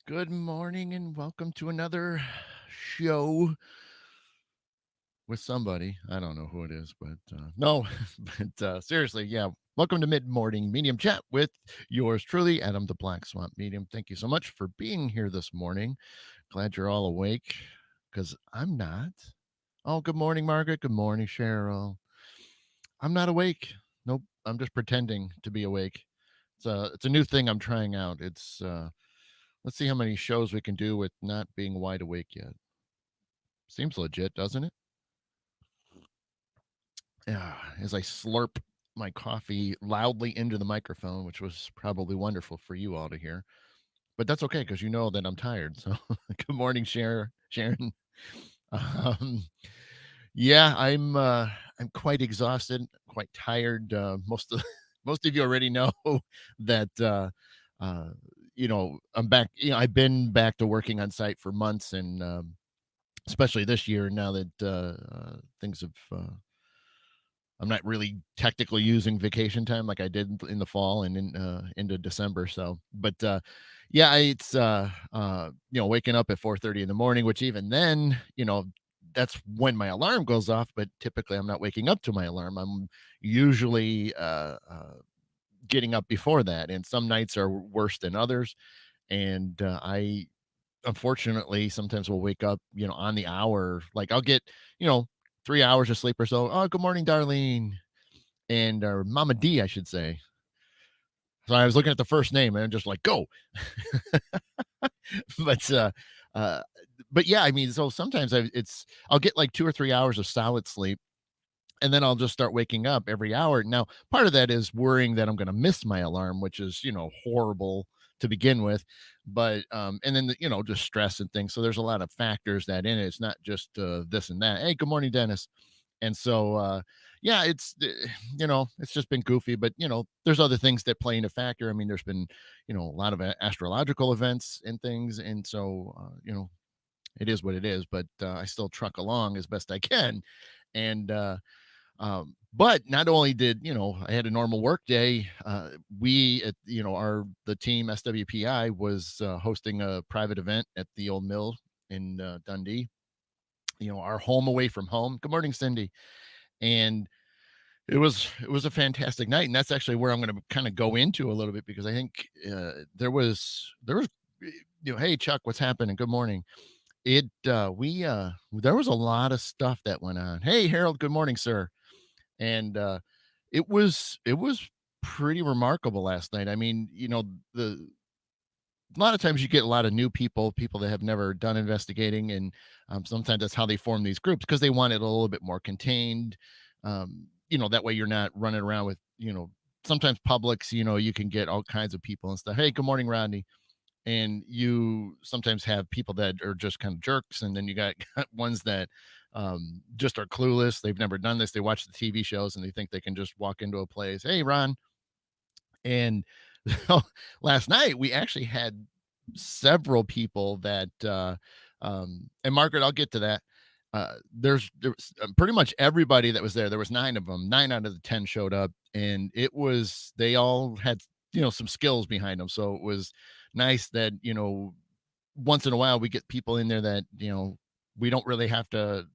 Good morning and welcome to another show with somebody. I don't know who it is, but no, but seriously, yeah. Welcome to Mid Morning Medium Chat with yours truly, Adam the Black Swamp Medium. Thank you so much for being here this morning. Glad you're all awake because I'm not. Oh, good morning, Margaret. Good morning, Cheryl. I'm not awake. Nope. I'm just pretending to be awake. It's a new thing I'm trying out. Let's see how many shows we can do with not being wide awake yet. Seems legit, doesn't it? Yeah, as I slurp my coffee loudly into the microphone, which was probably wonderful for you all to hear. But that's okay because you know that I'm tired. So good morning, Sharon. Um, yeah, I'm quite exhausted, quite tired. Most of most of you already know that uh I'm back. I've been back to working on site for months, and especially this year now that things have I'm not really technically using vacation time like I did in the fall and into December. So, but yeah, it's waking up at 4:30 in the morning, which even then, that's when my alarm goes off. But typically, I'm not waking up to my alarm. I'm usually getting up before that, and some nights are worse than others. And I unfortunately sometimes will wake up, on the hour. Like I'll get, you know, 3 hours of sleep or so. Oh, good morning, Darlene and or Mama D, I should say. So I was looking at the first name and I'm just like, go. but uh but yeah, I mean, so sometimes I'll get like 2 or 3 hours of solid sleep and then I'll just start waking up every hour. Now, part of that is worrying that I'm going to miss my alarm, which is, horrible to begin with. But and then just stress and things. So there's a lot of factors that in it. It's not just this and that. Hey, good morning, Dennis. And so yeah, it's just been goofy, but there's other things that play into factor. I mean, there's been a lot of astrological events and things, and so it is what it is. But I still truck along as best I can, and but not only did I had a normal work day, we at the team SWPI was hosting a private event at the old mill in Dundee. Our home away from home. Good morning, Cindy. And it was a fantastic night, and that's actually where I'm going to kind of go into a little bit because I think there was hey Chuck, what's happening? Good morning. It we There was a lot of stuff that went on. Hey Harold, good morning, sir. And it was pretty remarkable last night. I mean, the a lot of times you get a lot of new people that have never done investigating, and sometimes that's how they form these groups because they want it a little bit more contained. That way you're not running around with sometimes publics. You can get all kinds of people and stuff. Hey, good morning, Rodney. And you sometimes have people that are just kind of jerks, and then you got ones that just are clueless. They've never done this. They watch the TV shows and they think they can just walk into a place. Hey, Ron. And last night we actually had several people that and Margaret, I'll get to that. There was pretty much everybody that was there. There was 9 of them. 9 out of the 10 showed up, and they all had some skills behind them. So it was nice that once in a while we get people in there that we don't really have to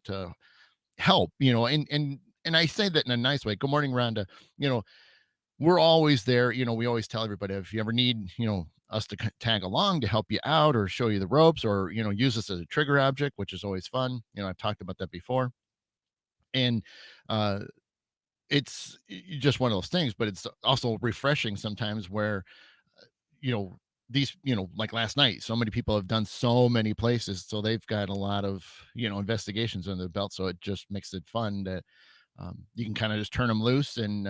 help. And I say that in a nice way. Good morning, Rhonda. You know, we're always there. We always tell everybody if you ever need, us to tag along to help you out or show you the ropes or, use us as a trigger object, which is always fun. I've talked about that before. And uh, just one of those things, but it's also refreshing sometimes where, you know, these, like last night, so many people have done so many places. So they've got a lot of, investigations under their belt. So it just makes it fun that you can kind of just turn them loose and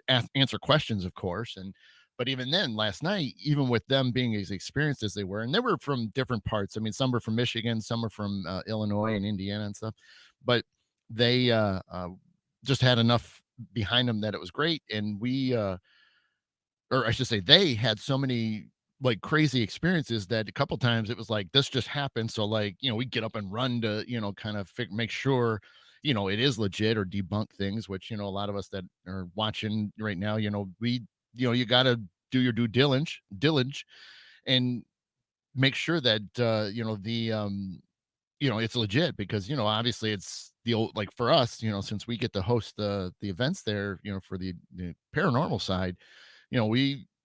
answer questions, of course. And but even then, last night, even with them being as experienced as they were, and they were from different parts. I mean, some were from Michigan, some were from Illinois and Indiana and stuff, but they just had enough behind them that it was great. And or I should say, they had so many like crazy experiences that a couple times it was like this just happened. So like we get up and run to kind of make sure it is legit or debunk things. Which a lot of us that are watching right now, we you got to. do your due diligence and make sure that it's legit, because obviously it's the old, like for us, since we get to host the events there, for the paranormal side,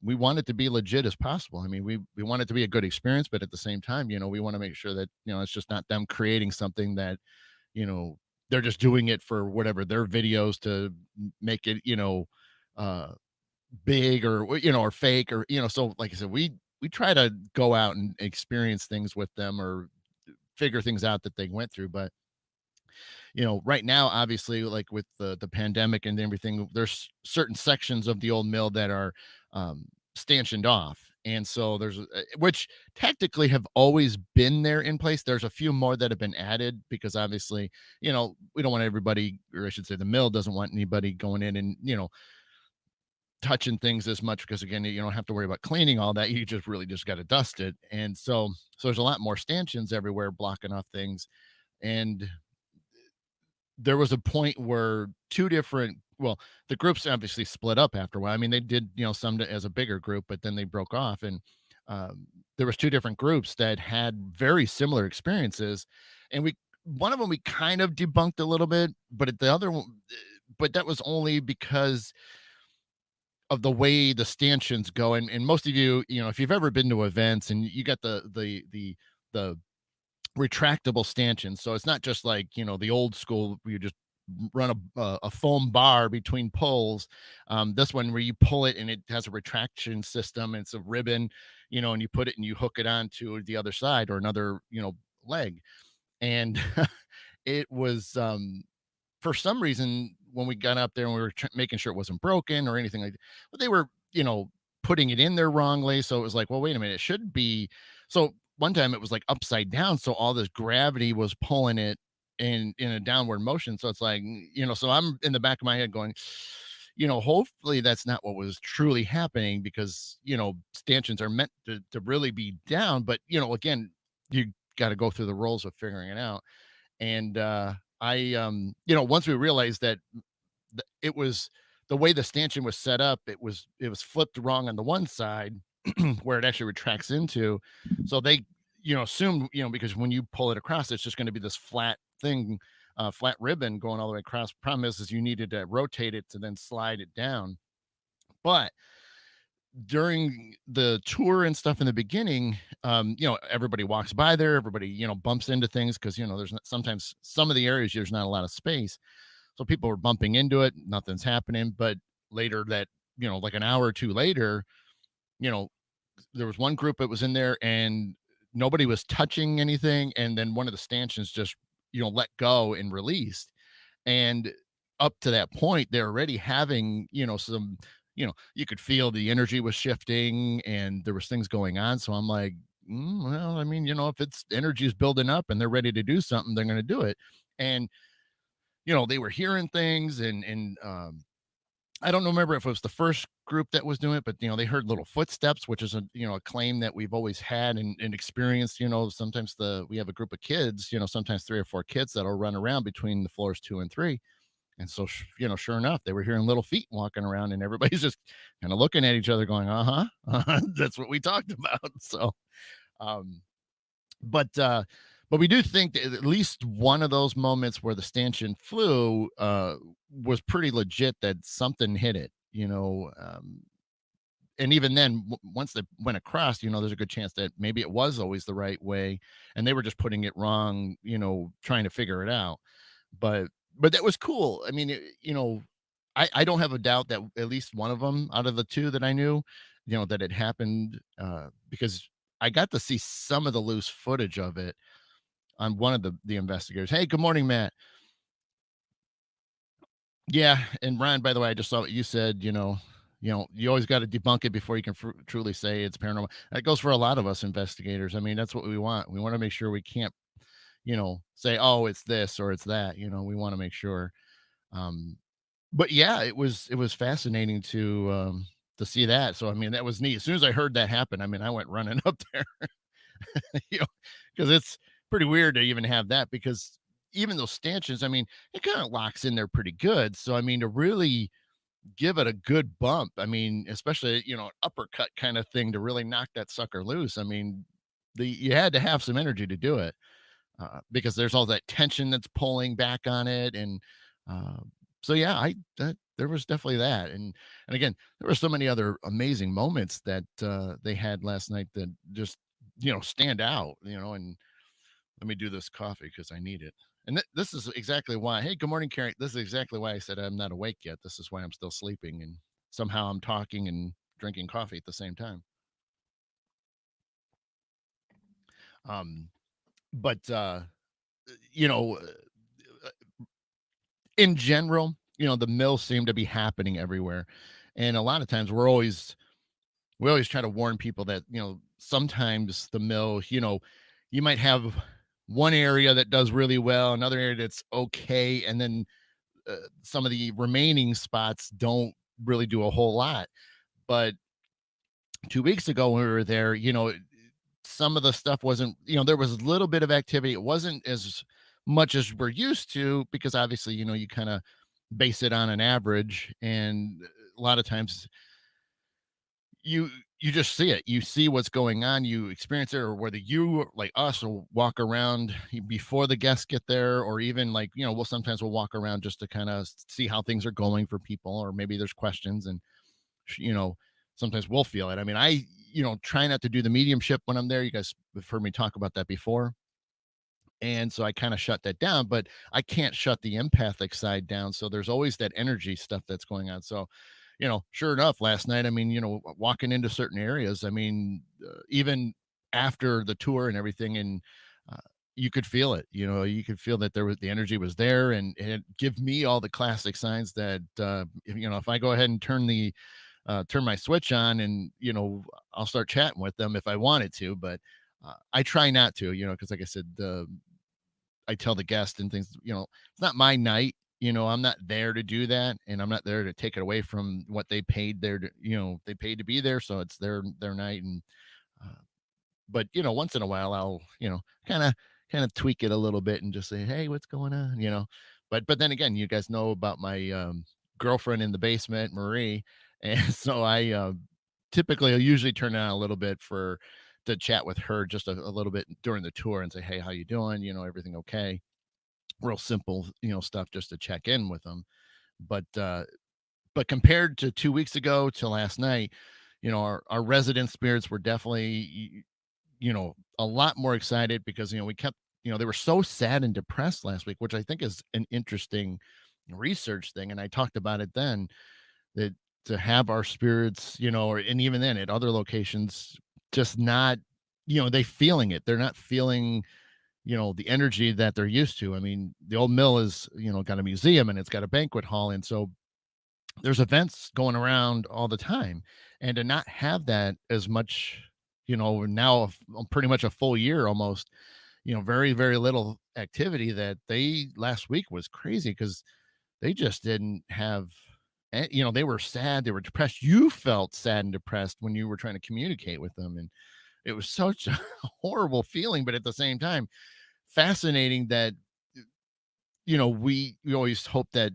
we want it to be legit as possible. I mean, we want it to be a good experience, but at the same time, we want to make sure that it's just not them creating something that you know they're just doing it for whatever their videos to make it uh big, or or fake, or so like I said, we try to go out and experience things with them, or figure things out that they went through. But right now, obviously, like with the pandemic and everything, there's certain sections of the old mill that are stanchioned off. And so which technically have always been there in place. There's a few more that have been added because obviously, we don't want everybody, or I should say the mill doesn't want anybody going in and, touching things as much, because again, you don't have to worry about cleaning all that. You just got to dust it. And so there's a lot more stanchions everywhere blocking off things. And there was a point where two different, well, the groups obviously split up after a while. I mean, they did, some as a bigger group, but then they broke off. And there was two different groups that had very similar experiences. And one of them we kind of debunked a little bit, but at the other one, but that was only because of the way the stanchions go. And most of you, if you've ever been to events and you got the retractable stanchions. So it's not just like, the old school where you just run a foam bar between poles. This one where you pull it and it has a retraction system, and it's a ribbon, and you put it and you hook it onto the other side or another, leg. And it was, for some reason, when we got up there and we were making sure it wasn't broken or anything like that, but they were, putting it in there wrongly. So it was like, well, wait a minute, it should be. So one time it was like upside down. So all this gravity was pulling it in a downward motion. So it's like, so I'm in the back of my head going, hopefully that's not what was truly happening, because, stanchions are meant to really be down. But, again, you got to go through the roles of figuring it out. And once we realized that it was the way the stanchion was set up, it was flipped wrong on the one side where it actually retracts into. So they, assumed, because when you pull it across, it's just going to be this flat thing, flat ribbon going all the way across. Problem is you needed to rotate it to then slide it down. But during the tour and stuff in the beginning, everybody walks by there, everybody, bumps into things, because, there's not, sometimes some of the areas there's not a lot of space. So people were bumping into it, nothing's happening. But later that, like an hour or two later, you know, there was one group that was in there and nobody was touching anything. And then one of the stanchions just, let go and released. And up to that point, they're already having, some, you could feel the energy was shifting and there was things going on. So I'm like, well, I mean, if it's energy is building up and they're ready to do something, they're going to do it. And, they were hearing things and I don't remember if it was the first group that was doing it, but they heard little footsteps, which is a claim that we've always had and experienced. Sometimes we have a group of kids, sometimes 3 or 4 kids that'll run around between the floors 2 and 3. And so, sure enough, they were hearing little feet walking around, and everybody's just kind of looking at each other, going, that's what we talked about. So, um, but we do think that at least one of those moments where the stanchion flew was pretty legit, that something hit it, and even then, once they went across, there's a good chance that maybe it was always the right way, and they were just putting it wrong, trying to figure it out. But that was cool. I mean, I don't have a doubt that at least one of them out of the two that I knew, that it happened, because I got to see some of the loose footage of it on one of the investigators. Hey, good morning, Matt. Yeah, and Ryan, by the way, I just saw what you said. You always got to debunk it before you can truly say it's paranormal. That goes for a lot of us investigators. I mean, that's what we want. We want to make sure we can't, say, oh, it's this or it's that. We want to make sure. Um, but yeah, it was fascinating to see that. So I mean, that was neat. As soon as I heard that happen, I mean, I went running up there. you know, because it's pretty weird to even have that, because even those stanchions, I mean, it kind of locks in there pretty good. So I mean, to really, give it a good bump. I mean, especially, an uppercut kind of thing to really knock that sucker loose. I mean, you had to have some energy to do it, because there's all that tension that's pulling back on it. And uh, so, yeah, there was definitely that. And again, there were so many other amazing moments that they had last night that just, stand out, and let me do this coffee because I need it. And this is exactly why. Hey, good morning, Carrie. This is exactly why I said I'm not awake yet. This is why I'm still sleeping, and somehow I'm talking and drinking coffee at the same time. Um, but you know, uh, in general, the mills seem to be happening everywhere, and a lot of times we always try to warn people that, sometimes the mill, you might have one area that does really well, another area that's okay, and then some of the remaining spots don't really do a whole lot. But 2 weeks ago when we were there, some of the stuff wasn't, there was a little bit of activity. It wasn't as much as we're used to because obviously, you kind of base it on an average. And a lot of times you you just see it. You see what's going on, you experience it, or whether you like us will walk around before the guests get there, or even like, we'll walk around just to kind of see how things are going for people, or maybe there's questions. And you know sometimes we'll feel it. I mean, I try not to do the mediumship when I'm there. You guys have heard me talk about that before, and so I kind of shut that down, but I can't shut the empathic side down. So there's always that energy stuff that's going on. So, sure enough, last night, I mean, walking into certain areas, I mean, even after the tour and everything, and uh, you could feel it. You could feel that the energy was there, and it give me all the classic signs that if I go ahead and turn my switch on, and I'll start chatting with them if I wanted to, but I try not to, because like I said, I tell the guest and things, it's not my night. I'm not there to do that, and I'm not there to take it away from what they paid there to, they paid to be there, so it's their night. And uh, but once in a while I'll, kind of tweak it a little bit and just say, "Hey, what's going on?" But then again, you guys know about my girlfriend in the basement, Marie, and so I typically I'll usually turn it on a little bit for to chat with her just a little bit during the tour and say, "Hey, how you doing? Everything okay?" Real simple, stuff just to check in with them. But compared to 2 weeks ago to last night, our resident spirits were definitely, a lot more excited because, we kept, they were so sad and depressed last week, which I think is an interesting research thing. And I talked about it then, that to have our spirits, and even then at other locations, just not, they feeling it. They're not feeling, the energy that they're used to. I mean, the old mill is, got a museum and it's got a banquet hall. And so there's events going around all the time, and to not have that as much, now pretty much a full year almost, very very little activity. That they last week was crazy because they just didn't have they were sad, they were depressed. You felt sad and depressed when you were trying to communicate with them, and it was such a horrible feeling, but at the same time fascinating that we always hope that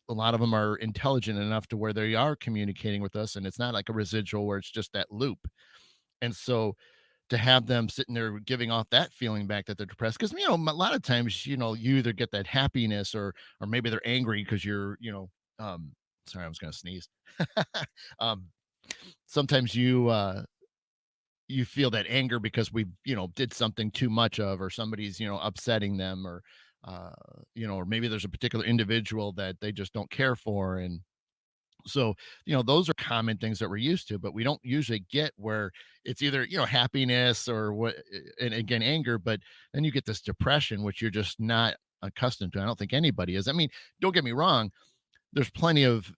a lot of them are intelligent enough to where they are communicating with us, and it's not like a residual where it's just that loop. And so to have them sitting there giving off that feeling back that they're depressed, because a lot of times you either get that happiness, or maybe they're angry because you're sorry, I was gonna sneeze. um Sometimes you feel that anger because we did something too much of, or somebody's upsetting them, or uh or maybe there's a particular individual that they just don't care for. And so those are common things that we're used to, but we don't usually get where it's either happiness or what, and again anger, but then you get this depression which you're just not accustomed to. I don't think anybody is. I mean, don't get me wrong, there's plenty of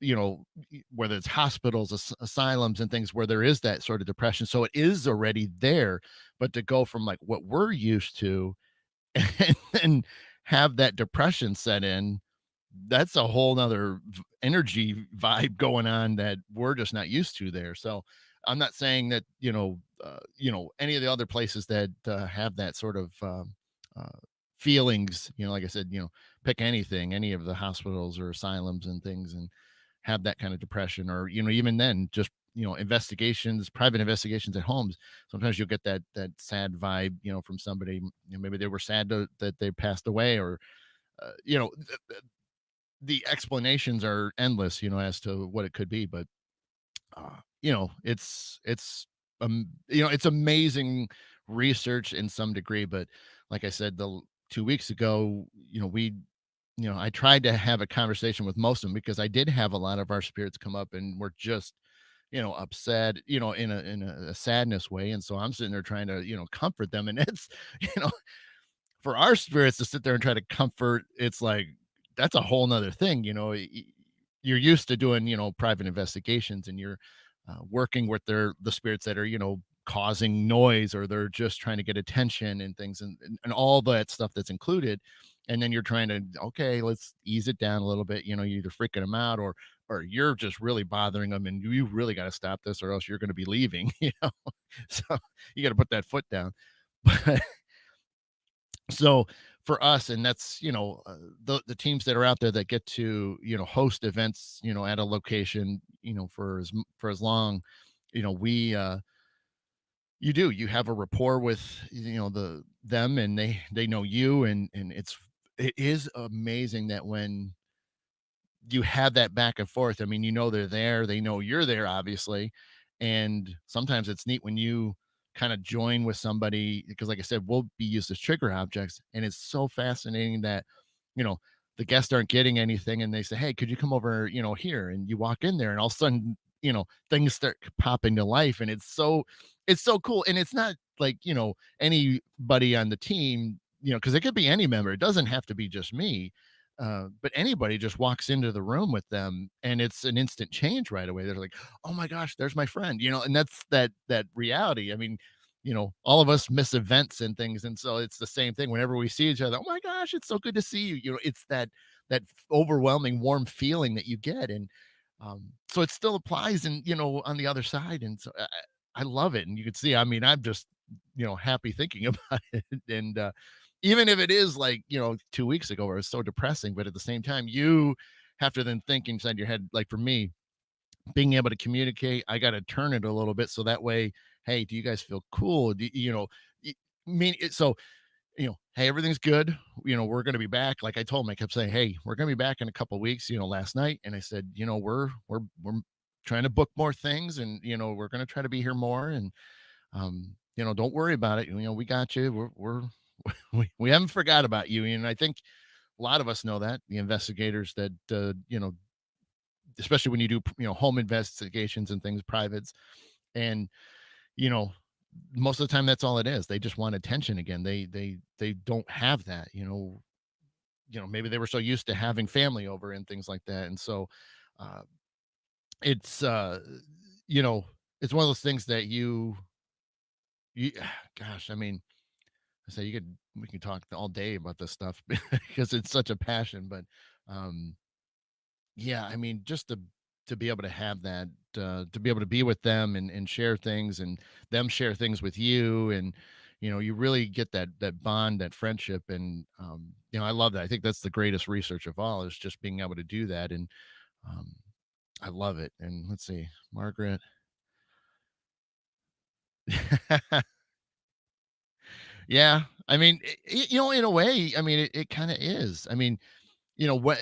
whether it's hospitals, asylums and things where there is that sort of depression, so it is already there. But to go from like what we're used to and then have that depression set in, that's a whole nother energy vibe going on that we're just not used to there. So I'm not saying that any of the other places that have that sort of uh, feelings, like I said, pick anything, any of the hospitals or asylums and things, and have that kind of depression, or even then, just investigations, private investigations at homes. Sometimes you'll get that sad vibe, from somebody. Maybe they were sad that they passed away, or the explanations are endless, as to what it could be. But it's amazing research in some degree. But like I said, the 2 weeks ago, I tried to have a conversation with most of them, because I did have a lot of our spirits come up and were just upset, in a sadness way. And so I'm sitting there trying to comfort them, and it's you know for our spirits to sit there and try to comfort, it's like that's a whole nother thing. You're used to doing private investigations, and you're working with the spirits that are causing noise, or they're just trying to get attention and things, and all that stuff that's included. And then you're trying to, okay, let's ease it down a little bit. You're either freaking them out, or you're just really bothering them, and you really got to stop this, or else you're going to be leaving. So you got to put that foot down. But so for us, and that's the teams that are out there that get to host events at a location for as long, we you have a rapport with them, and they know you, and it is amazing that when you have that back and forth. I mean, they're there, they know you're there, obviously. And sometimes it's neat when you kind of join with somebody, because like I said, we'll be used as trigger objects. And it's so fascinating that, you know, the guests aren't getting anything, and they say, "Hey, could you come over, here?" And you walk in there, and all of a sudden, things start popping to life. And it's so cool. And it's not like, anybody on the team, because it could be any member. It doesn't have to be just me, but anybody just walks into the room with them, and it's an instant change right away. They're like, "Oh my gosh, there's my friend," and that's that reality. I mean, all of us miss events and things, and so it's the same thing whenever we see each other. "Oh my gosh, it's so good to see you." It's that overwhelming warm feeling that you get. And so it still applies, and on the other side. And so I love it. And you can see, I mean, I'm just happy thinking about it. And even if it is like 2 weeks ago where it's so depressing, but at the same time you have to then think inside your head, like for me, being able to communicate, I got to turn it a little bit, so that way, hey, do you guys feel cool? Y- mean it, so hey, everything's good. We're going to be back. Like I told him, I kept saying, hey, we're going to be back in a couple weeks, last night. And I said, we're trying to book more things, and we're going to try to be here more. And don't worry about it. We got you. We're we haven't forgot about you. And I think a lot of us know that, the investigators that especially when you do home investigations and things, privates. And you know most of the time that's all it is. They just want attention again. They don't have that. Maybe they were so used to having family over and things like that. And so uh it's you know it's one of those things that you gosh, I mean, I say we can talk all day about this stuff because it's such a passion. But um yeah, I mean, just to be able to have that, to be able to be with them, and share things, and them share things with you. And you really get that bond, that friendship. And I love that. I think that's the greatest research of all, is just being able to do that. And um I love it. And let's see, Margaret. Yeah, I mean, in a way, I mean, it kind of is. I mean, what,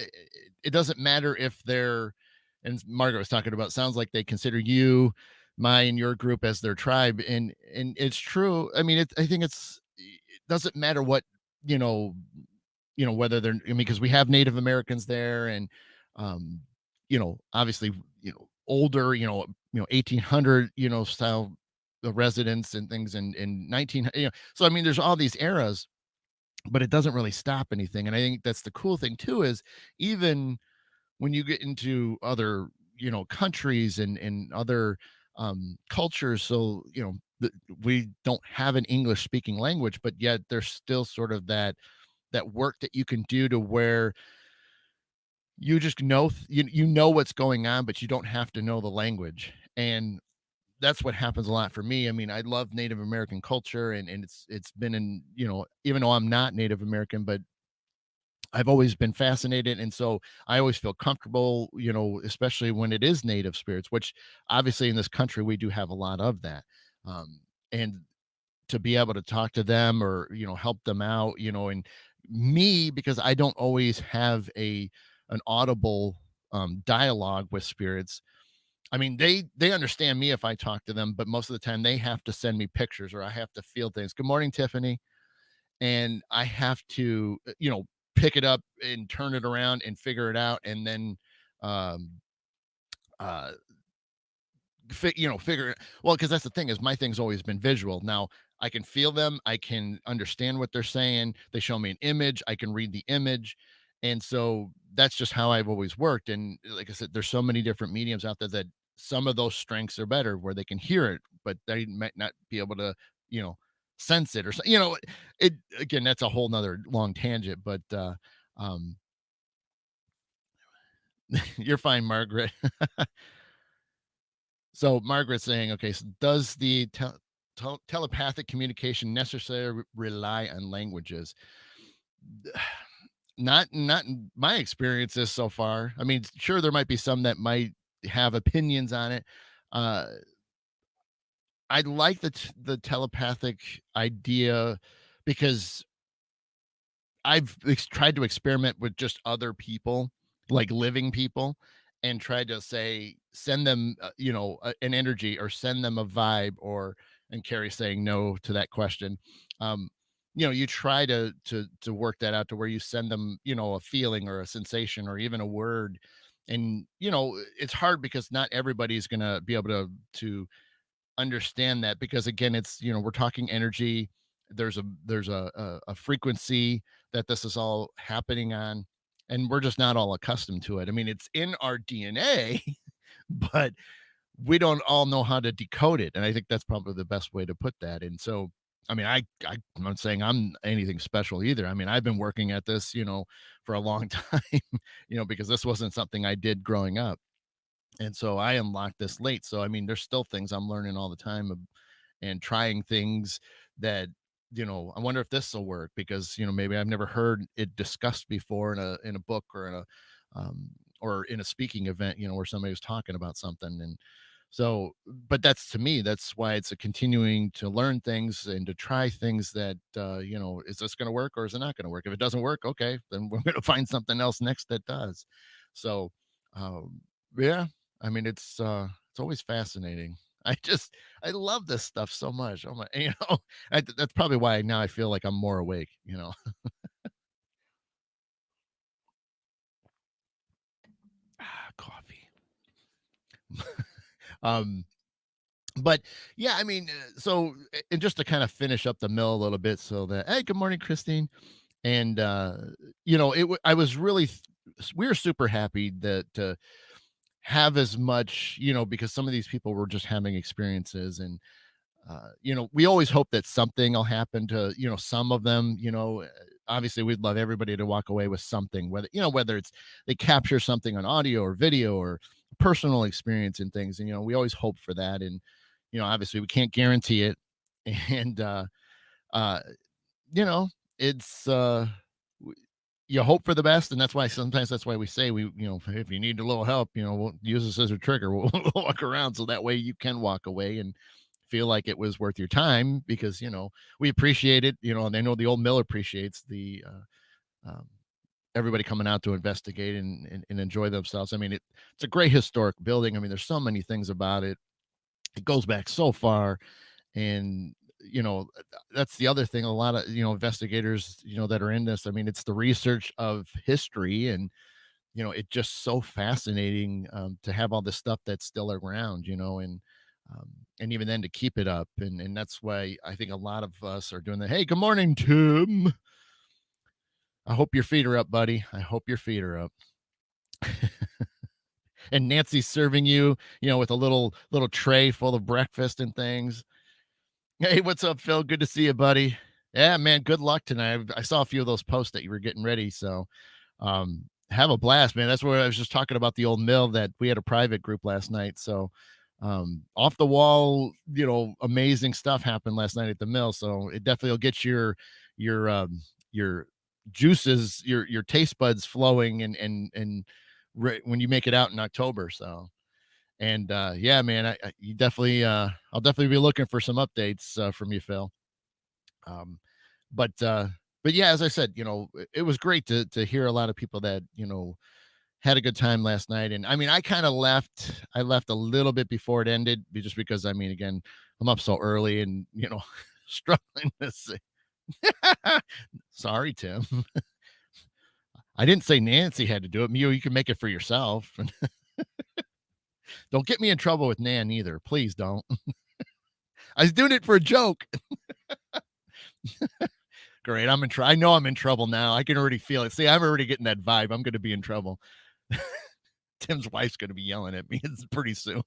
it doesn't matter if they're, and Margaret was talking about, sounds like they consider you, my and your group as their tribe. And it's true. I mean, I think it doesn't matter what, you know whether they're, I mean, because we have Native Americans there. And um obviously, older, 1800, style, the residents and things, in 19, so I mean, there's all these eras, but it doesn't really stop anything. And I think that's the cool thing too, is even when you get into other, countries, and other cultures. So we don't have an English speaking language, but yet there's still sort of that work that you can do, to where you just know what's going on, but you don't have to know the language. And that's what happens a lot for me. I mean, I love Native American culture, and it's been in, even though I'm not Native American, but I've always been fascinated, and so I always feel comfortable, especially when it is native spirits, which obviously in this country we do have a lot of that. And to be able to talk to them or help them out, and me, because I don't always have a an audible dialogue with spirits. I mean, they understand me if I talk to them, but most of the time they have to send me pictures or I have to feel things. Good morning, Tiffany. And I have to, pick it up and turn it around and figure it out, and then um uh figure it. Well, because that's the thing, is my thing's always been visual. Now I can feel them, I can understand what they're saying, they show me an image, I can read the image. And so that's just how I've always worked. And like I said, there's so many different mediums out there that some of those strengths are better, where they can hear it but they might not be able to, you know sense it, or so. It, again, that's a whole nother long tangent, but um you're fine, Margaret. So Margaret's saying, okay, so does the telepathic communication necessarily rely on languages? Not in my experiences so far. I mean, sure, there might be some that might have opinions on it. Uh, I like the telepathic idea because I've tried to experiment with just other people, like living people, and tried to say, send them, an energy, or send them a vibe, or, and Carrie saying no to that question. Um, you try to work that out to where you send them, a feeling or a sensation or even a word. And, it's hard because not everybody's gonna be able to understand that, because again, it's, we're talking energy. There's a frequency that this is all happening on, and we're just not all accustomed to it. I mean, it's in our DNA, but we don't all know how to decode it, and I think that's probably the best way to put that. And so, I mean, I'm not saying I'm anything special either. I mean, I've been working at this, for a long time, because this wasn't something I did growing up. And so I unlocked this late. So I mean, there's still things I'm learning all the time, and trying things that, I wonder if this will work, because maybe I've never heard it discussed before in a book, or or in a speaking event, where somebody was talking about something. And so, but that's, to me, that's why it's a continuing to learn things and to try things that, is this going to work or is it not going to work? If it doesn't work, okay, then we're going to find something else next that does. So, um, yeah, I mean, it's always fascinating. I love this stuff so much. Oh my, that's probably why now I feel like I'm more awake. Coffee. um, but yeah, I mean, so, and just to kind of finish up the mill a little bit, so that, hey, good morning, Christine. And I was really, we were super happy that to have as much, because some of these people were just having experiences. And we always hope that something will happen to, some of them. Obviously we'd love everybody to walk away with something, whether it's they capture something on audio or video or personal experience and things. And we always hope for that. And obviously we can't guarantee it. And uh you know it's w- you hope for the best. And that's why, sometimes that's why we say, we if you need a little help, we'll use this as a trigger. We'll walk around, so that way you can walk away and feel like it was worth your time, because we appreciate it, and I know the old mill appreciates the everybody coming out to investigate and enjoy themselves. I mean, it's a great historic building. I mean, there's so many things about it. It goes back so far. And that's the other thing, a lot of investigators that are in this, I mean, it's the research of history. And it's just so fascinating, to have all this stuff that's still around, um, and even then to keep it up. And that's why I think a lot of us are doing that. Hey, good morning, Tim. I hope your feet are up, buddy. I hope your feet are up. And Nancy's serving you, with a little tray full of breakfast and things. Hey, what's up, Phil? Good to see you, buddy. Yeah, man, good luck tonight. I saw a few of those posts that you were getting ready, so have a blast, man. That's where I was just talking about the old mill, that we had a private group last night. So off the wall, amazing stuff happened last night at the mill. So it definitely will get your juices, your taste buds flowing, and when you make it out in October. So, and yeah, man, you definitely I'll definitely be looking for some updates from you, Phil. Um, but uh, but yeah, as I said, it was great to hear a lot of people that had a good time last night. And I mean, I left a little bit before it ended, just because I mean, again, I'm up so early and struggling to see. Sorry, Tim. I didn't say Nancy had to do it. You can make it for yourself. And don't get me in trouble with Nan either. Please don't. I was doing it for a joke. Great. I know I'm in trouble now. I can already feel it. See, I'm already getting that vibe. I'm going to be in trouble. Tim's wife's going to be yelling at me. It's pretty soon.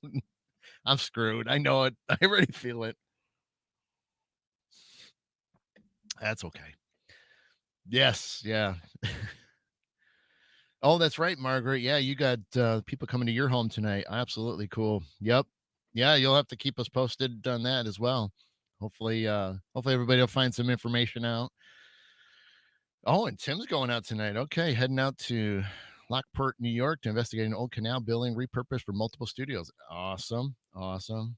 I'm screwed. I know it. I already feel it. That's okay. Yes. Yeah. Oh, that's right, Margaret. Yeah, you got people coming to your home tonight. Absolutely cool. Yep. Yeah, you'll have to keep us posted on that as well. Hopefully everybody will find some information out. Oh, and Tim's going out tonight. Okay, heading out to Lockport, New York to investigate an old canal building repurposed for multiple studios. Awesome. Awesome.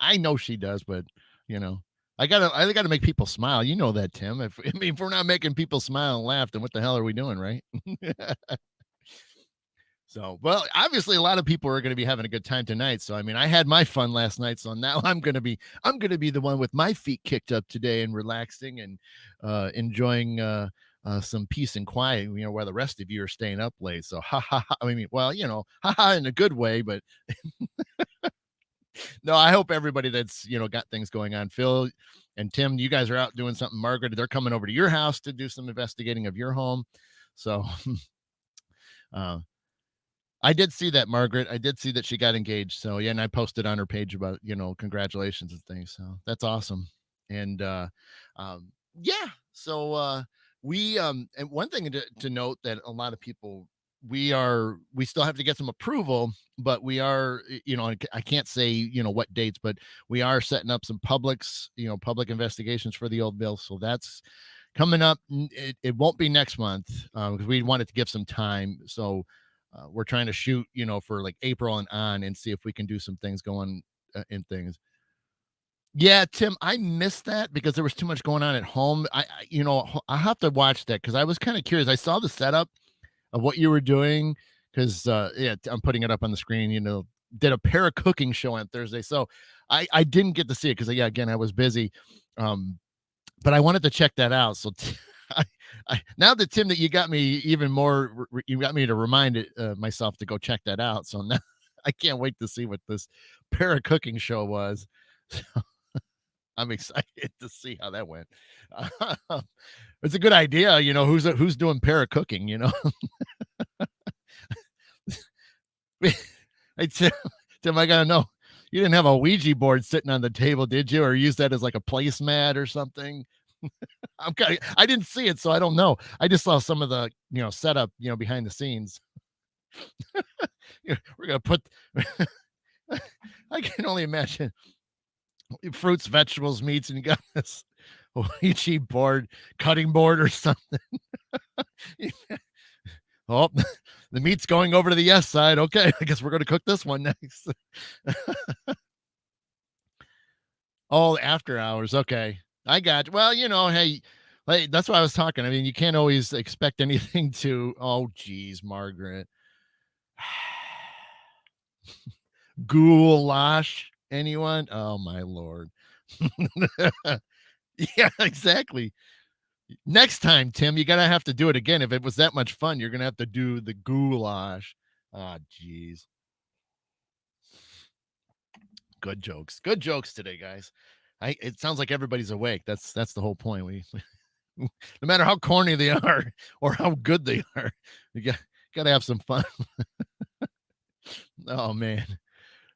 I know she does, but you know, I gotta make people smile. You know that, Tim. If we're not making people smile and laugh, then what the hell are we doing, right? So, well, obviously a lot of people are going to be having a good time tonight. So, I mean, I had my fun last night. So now I'm going to be the one with my feet kicked up today and relaxing and enjoying some peace and quiet, while the rest of you are staying up late. So, ha ha ha. I mean, well, ha ha in a good way, but no, I hope everybody that's, got things going on. Phil and Tim, you guys are out doing something. Margaret, they're coming over to your house to do some investigating of your home. So, uh, I did see that, Margaret. I did see that she got engaged. So yeah, and I posted on her page about, congratulations and things. So that's awesome. And um yeah, so we and one thing to note that a lot of people we still have to get some approval, but we are, I can't say, what dates, but we are setting up some public investigations for the old bill. So that's coming up. It won't be next month because we wanted to give some time. So we're trying to shoot, for like April and on, and see if we can do some things going in things. Yeah, Tim, I missed that because there was too much going on at home. I have to watch that because I was kind of curious. I saw the setup of what you were doing because, yeah, I'm putting it up on the screen. Did a para cooking show on Thursday, so I didn't get to see it because, yeah, again, I was busy. But I wanted to check that out. So I, now that Tim, that you got me even more, you got me to remind myself to go check that out. So now I can't wait to see what this para cooking show was. So I'm excited to see how that went. It's a good idea, who's doing para cooking, Hey, Tim, I gotta know. You didn't have a Ouija board sitting on the table, did you? Or use that as like a placemat or something? I didn't see it, so I don't know. I just saw some of the, setup, behind the scenes. We're gonna put I can only imagine fruits, vegetables, meats, and you got this Ouija board, cutting board or something. Oh, the meat's going over to the yes side. Okay, I guess we're gonna cook this one next. Oh, after hours. Okay. I got you. Well, hey, like that's why I was talking. I mean, you can't always expect anything to, oh geez, Margaret. Goulash. Anyone? Oh my lord. Yeah, exactly. Next time, Tim, you gotta have to do it again. If it was that much fun, you're gonna have to do the goulash. Ah, geez. Good jokes. Good jokes today, guys. It sounds like everybody's awake. That's the whole point. No matter how corny they are or how good they are, you gotta have some fun. Oh man.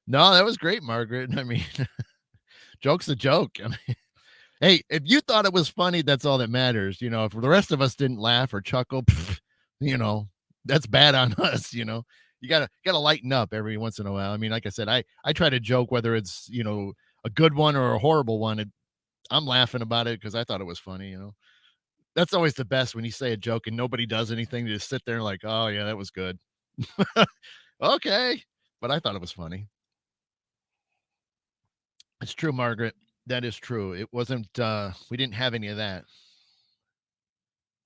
No, that was great, Margaret. I mean, joke's a joke. I mean, hey, if you thought it was funny, that's all that matters. If the rest of us didn't laugh or chuckle, you know, that's bad on us. You gotta lighten up every once in a while. I mean, like I said, I try to joke whether it's a good one or a horrible one. I'm laughing about it because I thought it was funny. That's always the best when you say a joke and nobody does anything. You just sit there and like, "Oh, yeah, that was good." Okay. But I thought it was funny. It's true, Margaret. That is true. It wasn't, we didn't have any of that.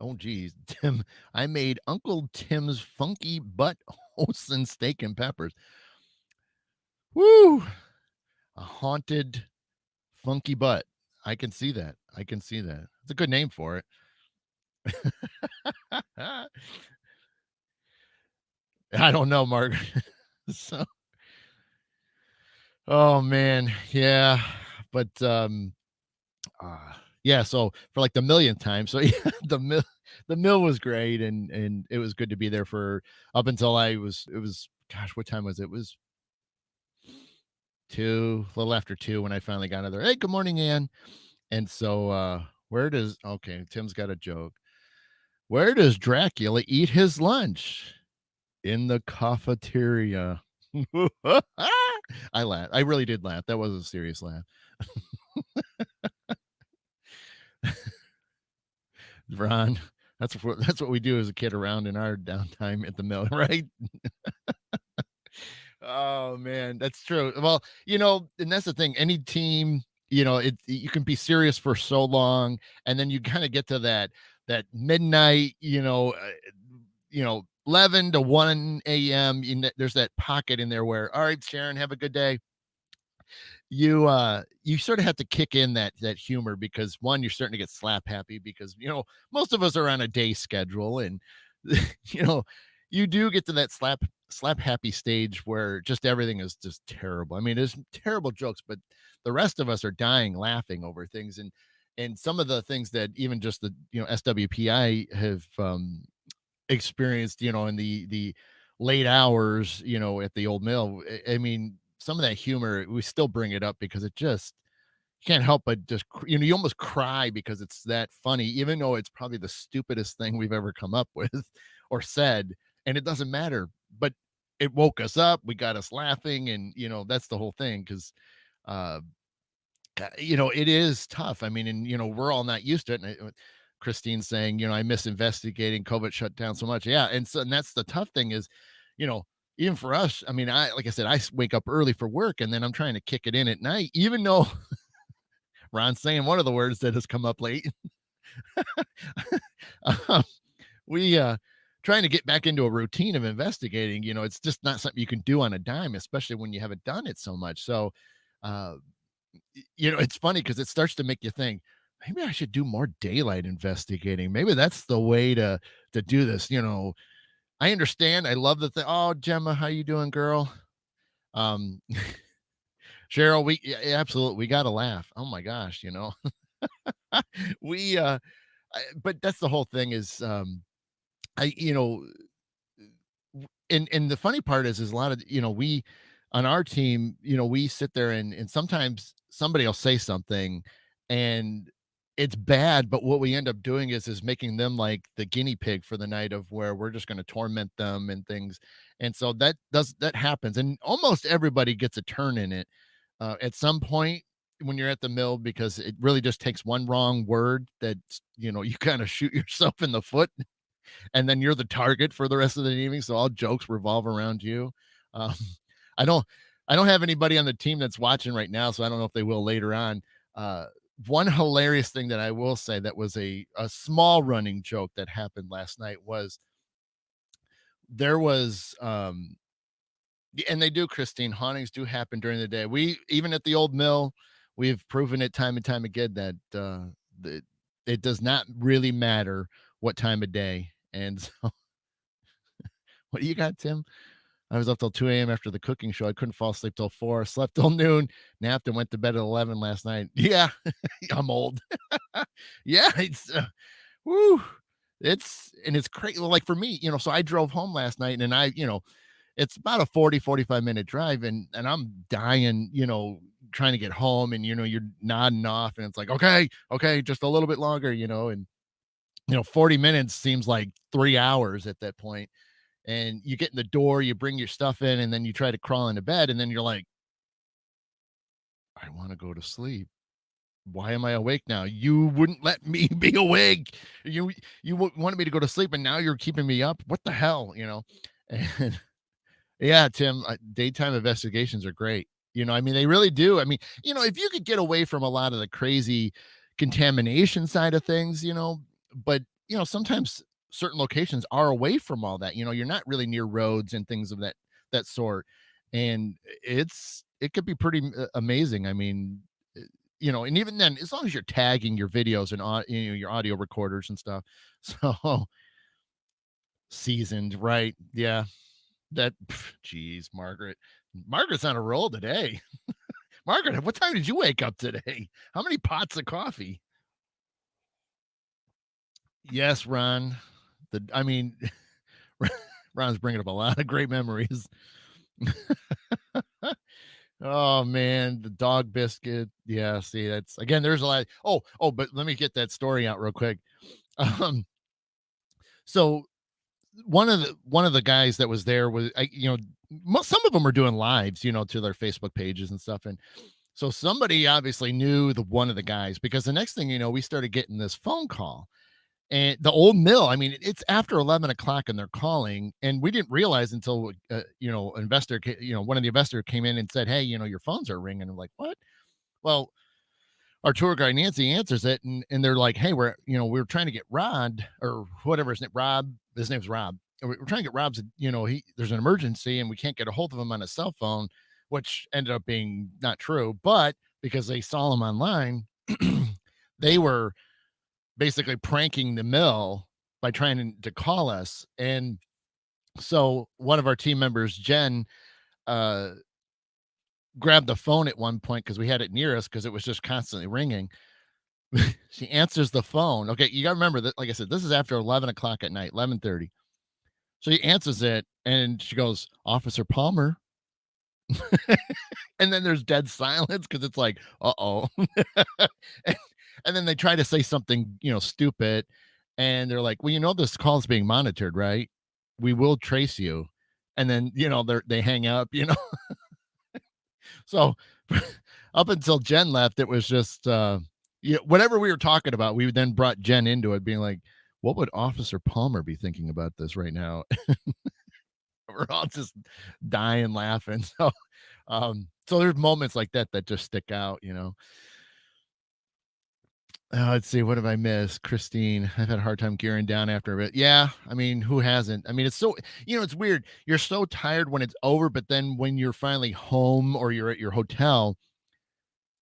Oh, geez. Tim, I made Uncle Tim's funky butt Holson steak and peppers. Woo! A haunted funky butt. I can see that. I can see that. It's a good name for it. I don't know, Margaret. So, oh man, yeah, but yeah. So for like the millionth time, so yeah, the mill was great, and it was good to be there for up until I was. It was gosh, what time was it? It was two, a little after two when I finally got another. Hey, good morning, Ann. And so, where does okay? Tim's got a joke. Where does Dracula eat his lunch? In the cafeteria. I laughed. I really did laugh. That was a serious laugh. Ron, that's what we do as a kid around in our downtime at the mill, right? Oh man, that's true. Well, and that's the thing. Any team, you can be serious for so long, and then you kind of get to that midnight, 11 to 1 a.m. There's that pocket in there where, all right, Sharon, have a good day. You sort of have to kick in that humor because one, you're starting to get slap happy because most of us are on a day schedule, and you know you do get to that slap happy stage where just everything is just terrible. I mean, there's terrible jokes, but the rest of us are dying laughing over things, and some of the things that even just the SWPI have experienced, in the late hours, at the old mill. I mean, some of that humor, we still bring it up because it just can't help but just, you almost cry because it's that funny, even though it's probably the stupidest thing we've ever come up with or said, and it doesn't matter. But it woke us up, we got us laughing, and that's the whole thing because uh it is tough. I mean, and we're all not used to it. And Christine's saying, I miss investigating. COVID shut down so much. Yeah, and that's the tough thing is, you know, even for us. I mean, like I said, I wake up early for work, and then I'm trying to kick it in at night. Even though Ron's saying one of the words that has come up late, um, we trying to get back into a routine of investigating. It's just not something you can do on a dime, especially when you haven't done it so much. So. Uh, it's funny because it starts to make you think, maybe I should do more daylight investigating. Maybe that's the way to do this. I understand. I love the thing. Oh, Gemma, how you doing, girl? Um, Cheryl, yeah, absolutely, we got to laugh. Oh my gosh, we but that's the whole thing is I and the funny part is a lot of we on our team, we sit there and sometimes somebody will say something and it's bad, but what we end up doing is making them like the guinea pig for the night of where we're just going to torment them and things. And so that happens, and almost everybody gets a turn in it at some point when you're at the mill, because it really just takes one wrong word that you kind of shoot yourself in the foot, and then you're the target for the rest of the evening. So all jokes revolve around you. Um, I don't, I don't have anybody on the team that's watching right now, so I don't know if they will later on. Uh, One hilarious thing that I will say that was a small running joke that happened last night was there was and they do, Christine, hauntings do happen during the day. We even at the old mill, we've proven it time and time again that it does not really matter what time of day. And so what do you got, Tim? I was up till 2 a.m. after the cooking show. I couldn't fall asleep till 4, slept till noon, napped and went to bed at 11 last night. Yeah, I'm old. Yeah, woo. It's crazy. Like for me, so I drove home last night and it's about a 40-45 minute drive, and I'm dying, trying to get home, and you're nodding off and it's like, okay, just a little bit longer, and 40 minutes seems like 3 hours at that point. And you get in the door, you bring your stuff in, and then you try to crawl into bed, and then you're like, I want to go to sleep. why am I awake now? You wouldn't let me be awake. You wanted me to go to sleep, and now you're keeping me up. What the hell, you know? And yeah, Tim, daytime investigations are great. I mean, they really do. I mean, if you could get away from a lot of the crazy contamination side of things, but sometimes certain locations are away from all that. You're not really near roads and things of that sort, and it could be pretty amazing. I mean, and even then, as long as you're tagging your videos and your audio recorders and stuff, so seasoned, right? Yeah, geez, Margaret. Margaret's on a roll today. Margaret, what time did you wake up today? How many pots of coffee? Yes, Ron. I mean, Ron's bringing up a lot of great memories. Oh man, the dog biscuit. Yeah, see, that's again. There's a lot. But let me get that story out real quick. Um, so one of the guys that was there was, some of them are doing lives, to their Facebook pages and stuff, and so somebody obviously knew the one of the guys because the next thing you know, we started getting this phone call. And the old mill, I mean, it's after 11 o'clock and they're calling, and we didn't realize until one of the investor came in and said, "Hey, your phones are ringing." I'm like, "What?" Well, our tour guide Nancy answers it, and they're like, "Hey, we're trying to get Rod or whatever his name, Rob. His name's Rob. And we're trying to get Rob's. He there's an emergency and we can't get a hold of him on his cell phone," which ended up being not true, but because they saw him online, they were basically pranking the mill by trying to call us. And so one of our team members, Jen, uh, grabbed the phone at one point because we had it near us because it was just constantly ringing. She answers the phone. Okay, you got to remember that, like I said, this is after 11 o'clock at night, 11:30. So he answers it, and she goes, "Officer Palmer." And then there's dead silence because it's like, uh-oh. and, and then they try to say something, stupid. And they're like, "Well, this call is being monitored, right? We will trace you." And then, they hang up, So up until Jen left, it was just, whatever we were talking about, we then brought Jen into it, being like, "What would Officer Palmer be thinking about this right now?" We're all just dying laughing. So there's moments like that that just stick out. Let's see, what have I missed? Christine, I've had a hard time gearing down after it. Yeah, I mean, who hasn't? I mean, it's so, it's weird. You're so tired when it's over, but then when you're finally home or you're at your hotel,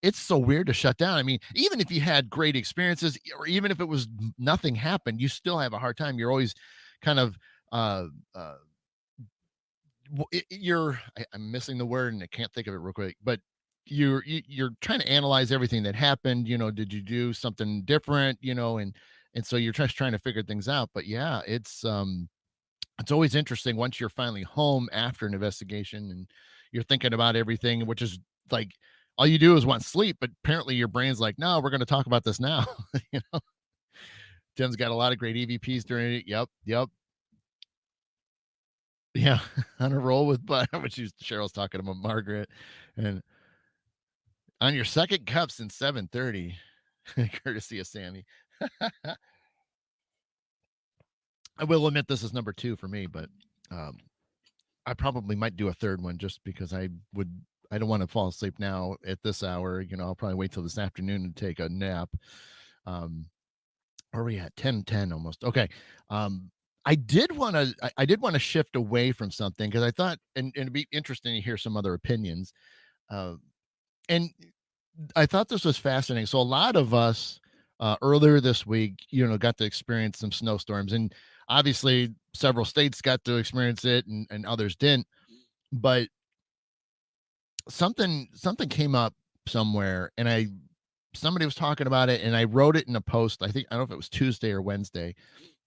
it's so weird to shut down. I mean, even if you had great experiences, or even if it was nothing happened, you still have a hard time. You're always kind of uh uh I'm missing the word and I can't think of it real quick, but you're trying to analyze everything that happened. Did you do something different? And so you're just trying to figure things out. But yeah, it's always interesting once you're finally home after an investigation and you're thinking about everything, which is like all you do is want sleep, but apparently your brain's like, no, we're going to talk about this now. you know, Tim's got a lot of great EVPs during it. Yep. Yeah, on a roll with but which Cheryl's talking about Margaret, and on your second cup since 7:30, courtesy of Sammy. I will admit this is number 2 for me, but, um, I probably might do a third one just because I don't wanna fall asleep now at this hour. I'll probably wait till this afternoon to take a nap. Um, where are we at? 10:10 almost. Okay. Um, I did wanna shift away from something because I thought, and it'd be interesting to hear some other opinions. Uh, and I thought this was fascinating. So a lot of us earlier this week, got to experience some snowstorms, and obviously several states got to experience it, and others didn't. But something came up somewhere, and somebody was talking about it, and I wrote it in a post. I don't know if it was Tuesday or Wednesday.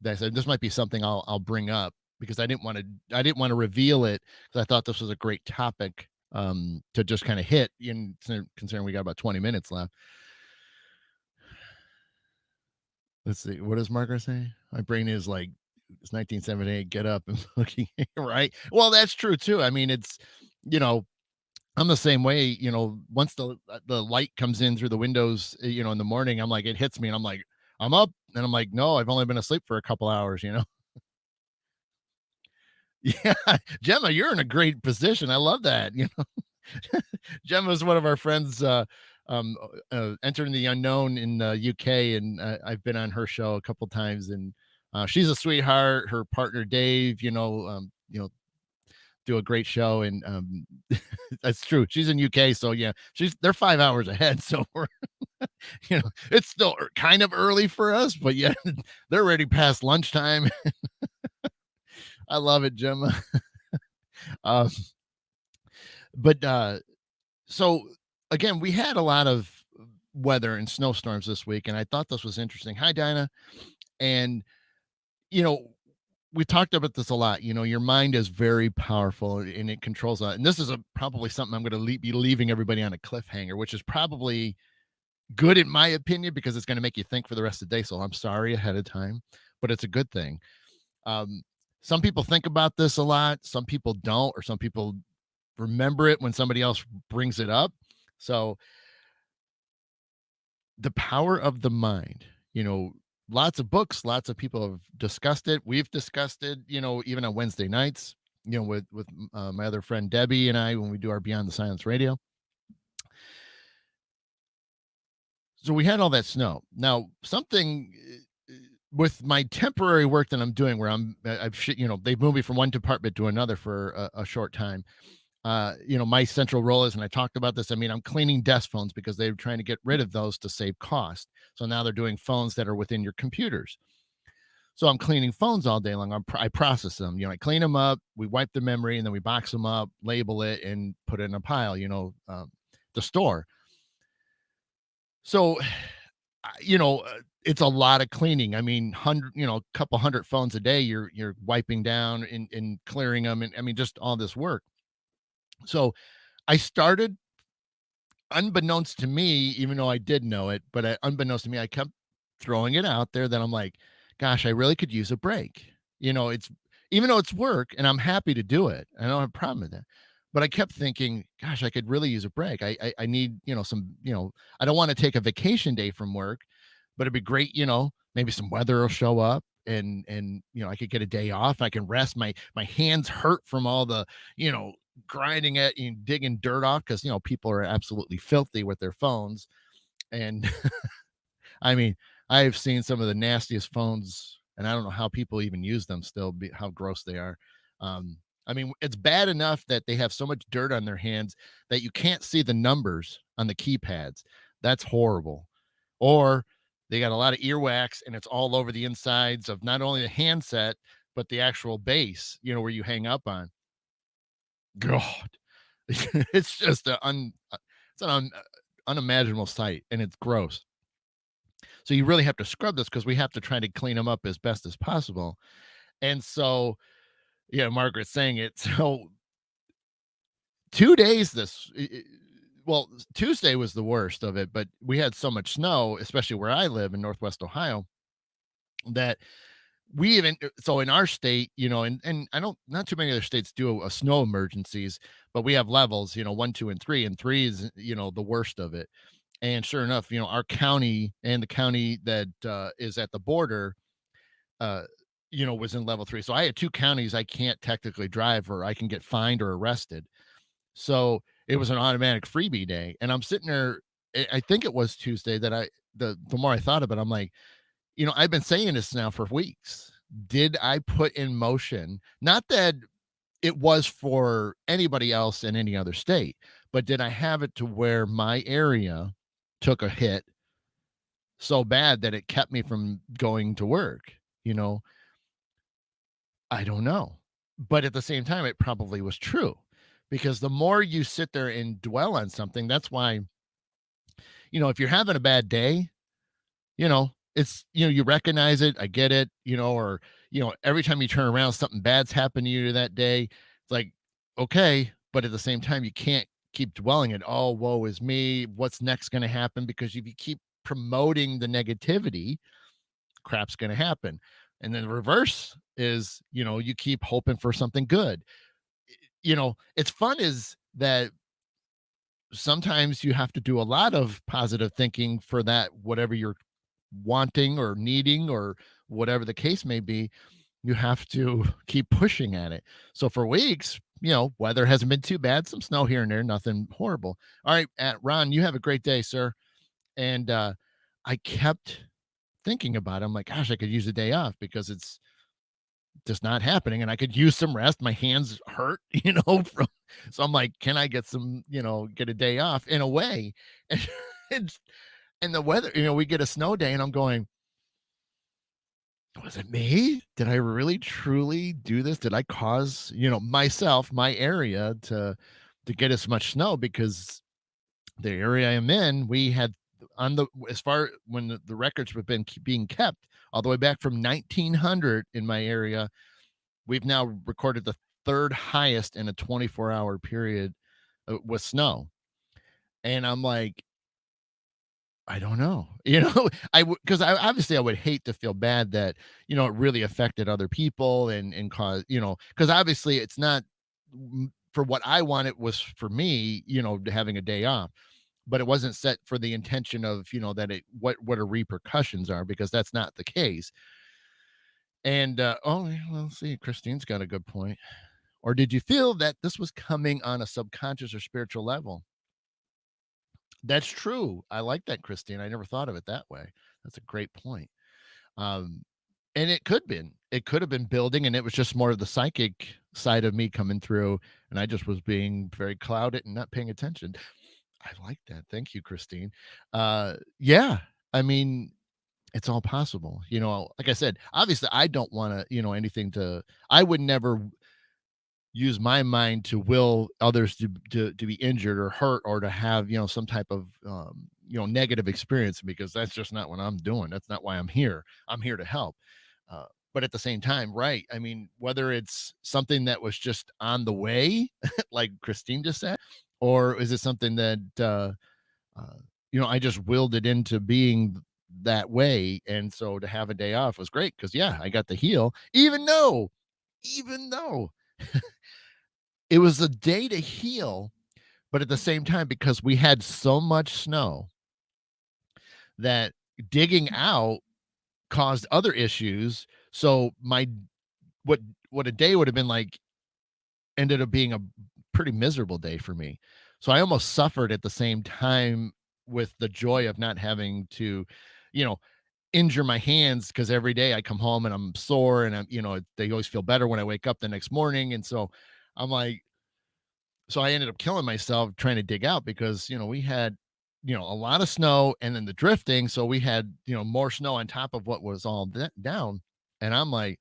That I said this might be something I'll bring up because I didn't want to reveal it because I thought this was a great topic to just kind of hit in considering we got about 20 minutes left. Let's see. What does Margaret say? My brain is like, it's 1978. Get up and looking right. Well, that's true too. I mean, it's you know I'm the same way, once the light comes in through the windows, in the morning, I'm like, it hits me and I'm like, I'm up. And I'm like, no, I've only been asleep for a couple hours. Yeah. Gemma, you're in a great position. I love that. Gemma is one of our friends, um, entering the unknown in UK. And I've been on her show a couple times and she's a sweetheart. Her partner, Dave, do a great show. And that's true. She's in UK. So yeah, they're 5 hours ahead. So it's still kind of early for us, but yeah, they're already past lunchtime. I love it, Gemma. Um, but so again, we had a lot of weather and snowstorms this week, and I thought this was interesting. Hi, Dinah. And you know, we talked about this a lot. Your mind is very powerful and it controls a lot. And this is probably something I'm going to be leaving everybody on a cliffhanger, which is probably good in my opinion because it's going to make you think for the rest of the day. So I'm sorry ahead of time, but it's a good thing. Um, some people think about this a lot, some people don't, or some people remember it when somebody else brings it up. So the power of the mind, lots of books, lots of people have discussed it. We've discussed it, even on Wednesday nights, with my other friend Debbie and I when we do our Beyond the Silence radio. So we had all that snow. Now, something with my temporary work that I'm doing where they've moved me from one department to another for a short time. My central role is, and I talked about this, I mean, I'm cleaning desk phones because they're trying to get rid of those to save cost. So now they're doing phones that are within your computers. So I'm cleaning phones all day long. I process them, I clean them up, we wipe the memory, and then we box them up, label it, and put it in a pile, to store. So, it's a lot of cleaning. I mean, a couple hundred phones a day, you're wiping down and clearing them. And I mean, just all this work. So I started, unbeknownst to me, even though I did know it, but unbeknownst to me, I kept throwing it out there that I'm like, gosh, I really could use a break. It's even though it's work and I'm happy to do it. I don't have a problem with that. But I kept thinking, gosh, I could really use a break. I need, I don't want to take a vacation day from work, but it'd be great, maybe some weather will show up and I could get a day off. I can rest. My hands hurt from all the, you know, grinding at and digging dirt off because people are absolutely filthy with their phones. And I mean, I have seen some of the nastiest phones, and I don't know how people even use them still, how gross they are. Um, I mean, it's bad enough that they have so much dirt on their hands that you can't see the numbers on the keypads. That's horrible. Or they got a lot of earwax and it's all over the insides of not only the handset, but the actual base, where you hang up on. God, it's just it's an unimaginable sight and it's gross. So you really have to scrub this because we have to try to clean them up as best as possible. And so, yeah, Margaret's saying it. So 2 days well, Tuesday was the worst of it, but we had so much snow, especially where I live in Northwest Ohio, that we even so in our state, and I don't not too many other states do a snow emergencies, but we have levels, 1, 2, and 3, and 3 is, the worst of it. And sure enough, our county and the county that is at the border, uh, was in level 3. So I had two counties I can't technically drive or I can get fined or arrested. So it was an automatic freebie day. And I'm sitting there, I think it was Tuesday that the more I thought of it, I'm like, I've been saying this now for weeks. Did I put in motion, not that it was for anybody else in any other state, but did I have it to where my area took a hit so bad that it kept me from going to work? You know, I don't know. But at the same time, it probably was true because the more you sit there and dwell on something, that's why, if you're having a bad day, it's, you recognize it. I get it, or, every time you turn around, something bad's happened to you that day. It's like, okay. But at the same time, you can't keep dwelling it. Oh, woe is me. What's next going to happen? Because if you keep promoting the negativity, crap's going to happen. And then the reverse is, you keep hoping for something good. It's fun is that sometimes you have to do a lot of positive thinking for that, whatever you're wanting or needing or whatever the case may be. You have to keep pushing at it. So for weeks, weather hasn't been too bad. Some snow here and there, nothing horrible. All right, Ron, you have a great day, sir. And I kept thinking about it. I'm like, gosh, I could use a day off because it's just not happening, and I could use some rest. My hands hurt, from so I'm like, can I get some, get a day off in a way? And and the weather, we get a snow day, and I'm going, was it me? Did I really truly do this? Did I cause, myself, my area to get as much snow? Because the area I'm in, we had on the as far when the records have been being kept all the way back from 1900 in my area, we've now recorded the third highest in a 24-hour period with snow. And I'm like, I don't know. I would, because I obviously I would hate to feel bad that, it really affected other people and cause, because obviously it's not for what I want, it was for me, having a day off. But it wasn't set for the intention of, that it what are repercussions are, because that's not the case. And oh, yeah, well, see, Christine's got a good point. Or did you feel that this was coming on a subconscious or spiritual level? That's true. I like that, Christine. I never thought of it that way. That's a great point. Um, and it could have been building, and it was just more of the psychic side of me coming through, and I just was being very clouded and not paying attention. I like that. Thank you, Christine. Yeah, I mean, it's all possible. Like I said, obviously, I don't want to, anything to. I would never use my mind to will others to be injured or hurt or to have some type of negative experience, because that's just not what I'm doing. That's not why I'm here. I'm here to help. uh, but at the same time, right, I mean, whether it's something that was just on the way like Christine just said, or is it something that I just willed it into being that way. And so to have a day off was great, because yeah, I got to heal, even though it was a day to heal. But at the same time, because we had so much snow that digging out caused other issues. So what what a day would have been like ended up being a pretty miserable day for me. So I almost suffered at the same time with the joy of not having to, you know, injure my hands, because every day I come home and I'm sore, and they always feel better when I wake up the next morning. And so I'm like, so I ended up killing myself trying to dig out, because we had a lot of snow and then the drifting, so we had more snow on top of what was all down. And I'm like,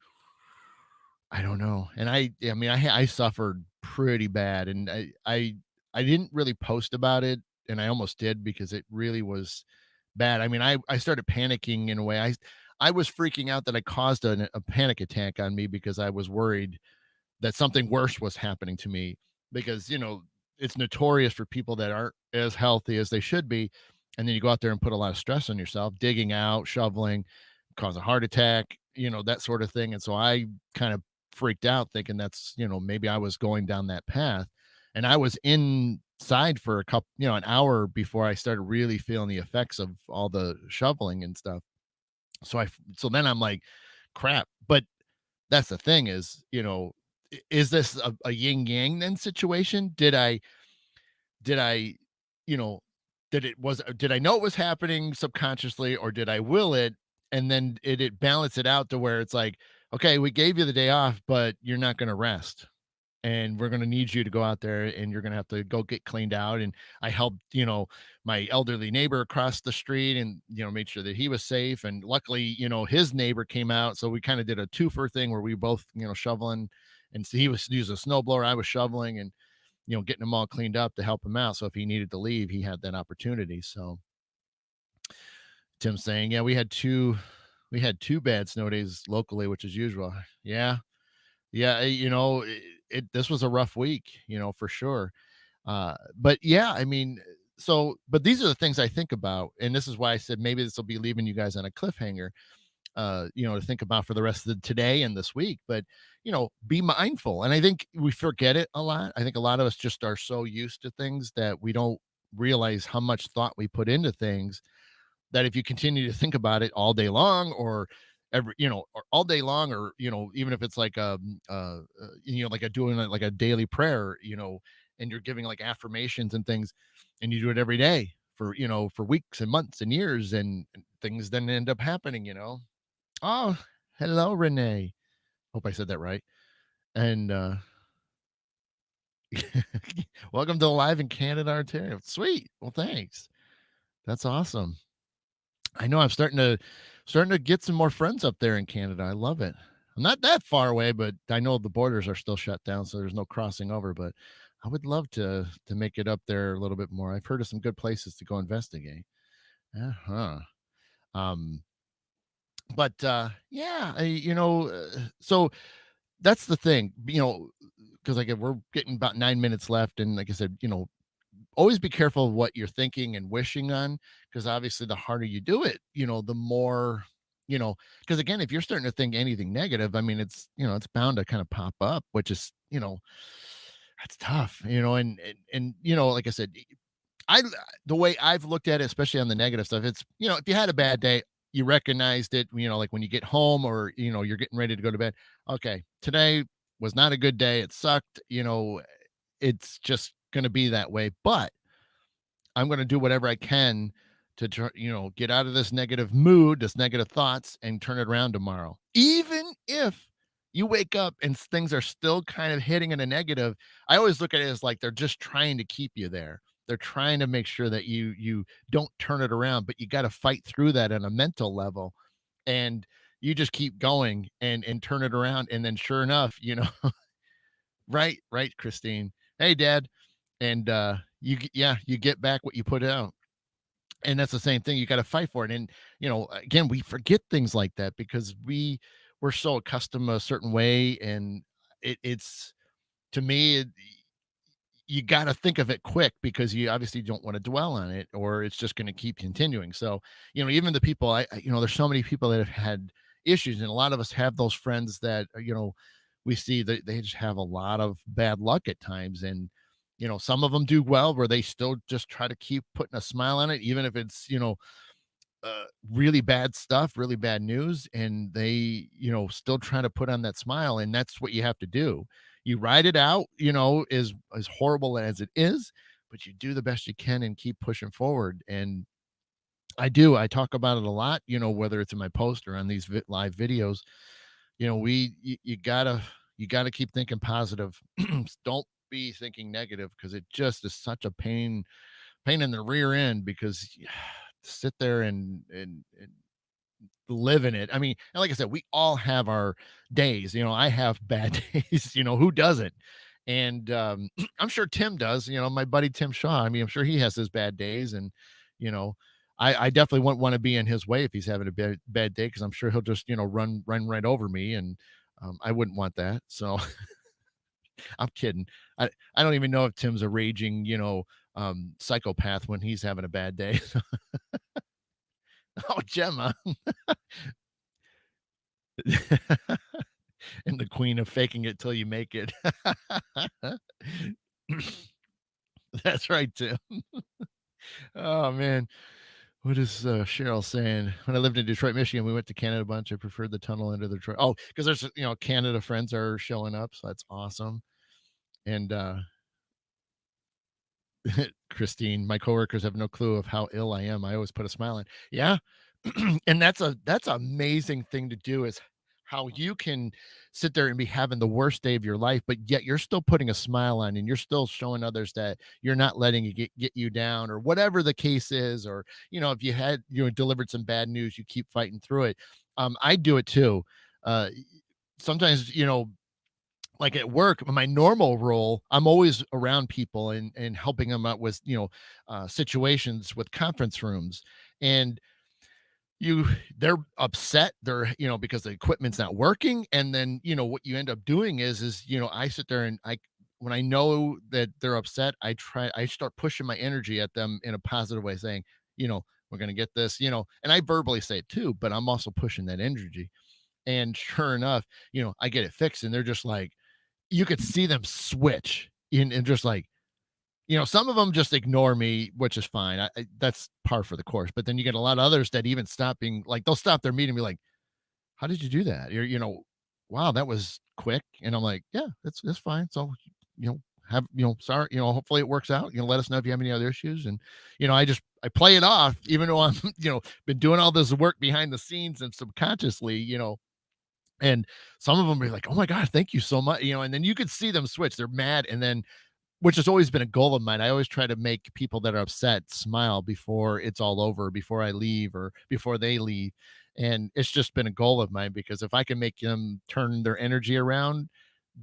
I don't know. And I mean, I suffered pretty bad, and I didn't really post about it, and I almost did, because it really was bad. I mean, I started panicking in a way. I was freaking out that I caused a panic attack on me, because I was worried that something worse was happening to me, because it's notorious for people that aren't as healthy as they should be, and then you go out there and put a lot of stress on yourself, digging out, shoveling, cause a heart attack, that sort of thing. And so I kind of freaked out, thinking that's maybe I was going down that path. And I was inside for a couple, an hour before I started really feeling the effects of all the shoveling and stuff. So then I'm like, crap. But that's the thing is, is this a yin yang then situation? Did I, you know, did I know it was happening subconsciously, or did I will it? And then it balance it out to where it's like, okay, we gave you the day off, but you're not going to rest, and we're going to need you to go out there, and you're going to have to go get cleaned out. And I helped, my elderly neighbor across the street, and, made sure that he was safe. And luckily, his neighbor came out. So we kind of did a twofer thing where we both, shoveling, and so he was using a snowblower, I was shoveling, and, getting them all cleaned up to help him out. So if he needed to leave, he had that opportunity. So Tim's saying, yeah, we had two bad snow days locally, which is usual. Yeah. Yeah, this was a rough week, for sure. But yeah, I mean, but these are the things I think about, and this is why I said maybe this will be leaving you guys on a cliffhanger, to think about for the rest of the today and this week. But be mindful, and I think we forget it a lot. I think a lot of us just are so used to things that we don't realize how much thought we put into things, that if you continue to think about it all day long, or or all day long, or even if it's like like a doing like a daily prayer, and you're giving like affirmations and things, and you do it every day for for weeks and months and years, and things then end up happening. Oh, hello, Renee. Hope I said that right. And welcome to Live in Canada, Ontario. Sweet. Well, thanks. That's awesome. I know I'm starting to get some more friends up there in Canada. I love it. I'm not that far away, but I know the borders are still shut down, so there's no crossing over. But I would love to make it up there a little bit more. I've heard of some good places to go investigate. Uh-huh. Um, but yeah, so that's the thing, because like we're getting about 9 minutes left, and like I said, always be careful of what you're thinking and wishing on, because obviously the harder you do it, the more, because again, if you're starting to think anything negative, I mean, it's bound to kind of pop up, which is, that's tough, and like I said, I the way I've looked at it, especially on the negative stuff, it's, if you had a bad day, you recognized it, like when you get home, or you're getting ready to go to bed. Okay, today was not a good day. It sucked. It's just going to be that way. But I'm going to do whatever I can to try, get out of this negative mood, this negative thoughts, and turn it around tomorrow. Even if you wake up and things are still kind of hitting in a negative, I always look at it as like they're just trying to keep you there. They're trying to make sure that you don't turn it around, but you got to fight through that on a mental level, and you just keep going and turn it around. And then sure enough, right, right, Christine. Hey, Dad. And yeah, you get back what you put out. And that's the same thing. You got to fight for it. And again, we forget things like that because we're so accustomed to a certain way. And it's to me, you got to think of it quick, because you obviously don't want to dwell on it, or it's just going to keep continuing. So, even the people there's so many people that have had issues, and a lot of us have those friends that, we see that they just have a lot of bad luck at times. And, some of them do well, where they still just try to keep putting a smile on it, even if it's, really bad stuff, really bad news, and they, still trying to put on that smile. And that's what you have to do. You ride it out, as horrible as it is, but you do the best you can and keep pushing forward. And I talk about it a lot, whether it's in my post or on these live videos. You gotta keep thinking positive. Don't be thinking negative, because it just is such a pain in the rear end, because sit there and live in it. I mean, and like I said, we all have our days. I have bad days. Who doesn't? And I'm sure Tim does. My buddy Tim Shaw. I mean, I'm sure he has his bad days, and you know, I definitely wouldn't want to be in his way if he's having a bad day, because I'm sure he'll just run right over me, and I wouldn't want that. So I'm kidding. I don't even know if Tim's a raging psychopath when he's having a bad day. Oh, Gemma. And the queen of faking it till you make it. That's right, Tim. Oh, man. What is Cheryl saying? When I lived in Detroit, Michigan, we went to Canada a bunch. I preferred the tunnel under the Detroit. Oh, because there's Canada friends are showing up, so that's awesome. And Christine, my coworkers have no clue of how ill I am. I always put a smile on. Yeah. And that's an amazing thing to do, is how you can sit there and be having the worst day of your life, but yet you're still putting a smile on, and you're still showing others that you're not letting it get you down, or whatever the case is. Or, if you had, delivered some bad news, you keep fighting through it. I do it too. Sometimes, like at work, my normal role, I'm always around people and helping them out with, situations with conference rooms. And they're upset, because the equipment's not working. And then, what you end up doing is, I sit there and when I know that they're upset, I start pushing my energy at them in a positive way, saying, we're going to get this, and I verbally say it too, but I'm also pushing that energy. And sure enough, I get it fixed, and they're just like, you could see them switch in and just like, Some of them just ignore me, which is fine. That's par for the course. But then you get a lot of others that even stop being like, they'll stop their meeting and be like, "How did you do that?" "Wow, that was quick." And I'm like, "Yeah, it's fine. So, you know, sorry, hopefully it works out. Let us know if you have any other issues." And I play it off, even though I'm, been doing all this work behind the scenes and subconsciously, and some of them be like, "Oh my God, thank you so much." And then you could see them switch. They're mad, and then which has always been a goal of mine. I always try to make people that are upset smile before it's all over, before I leave or before they leave. And it's just been a goal of mine because if I can make them turn their energy around,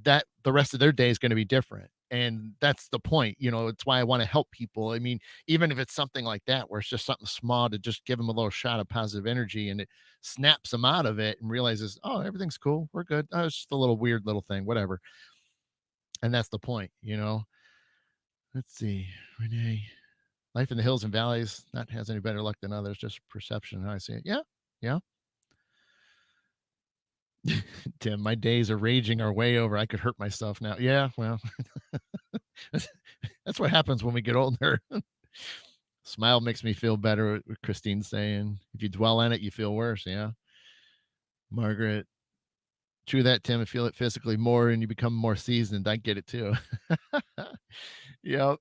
that the rest of their day is going to be different. And that's the point. It's why I want to help people. I mean, even if it's something like that, where it's just something small to just give them a little shot of positive energy and it snaps them out of it and realizes, oh, everything's cool. We're good. Oh, it's just a little weird little thing, whatever. And that's the point. Let's see, Renee. Life in the hills and valleys not has any better luck than others, just perception. How I see it. Yeah, yeah. Tim, my days of raging are way over. I could hurt myself now. Yeah, well, that's that's what happens when we get older. Smile makes me feel better. What Christine's saying. If you dwell on it, you feel worse. Yeah, Margaret. True that, Tim. I feel it physically more, and you become more seasoned. I get it too. Yep.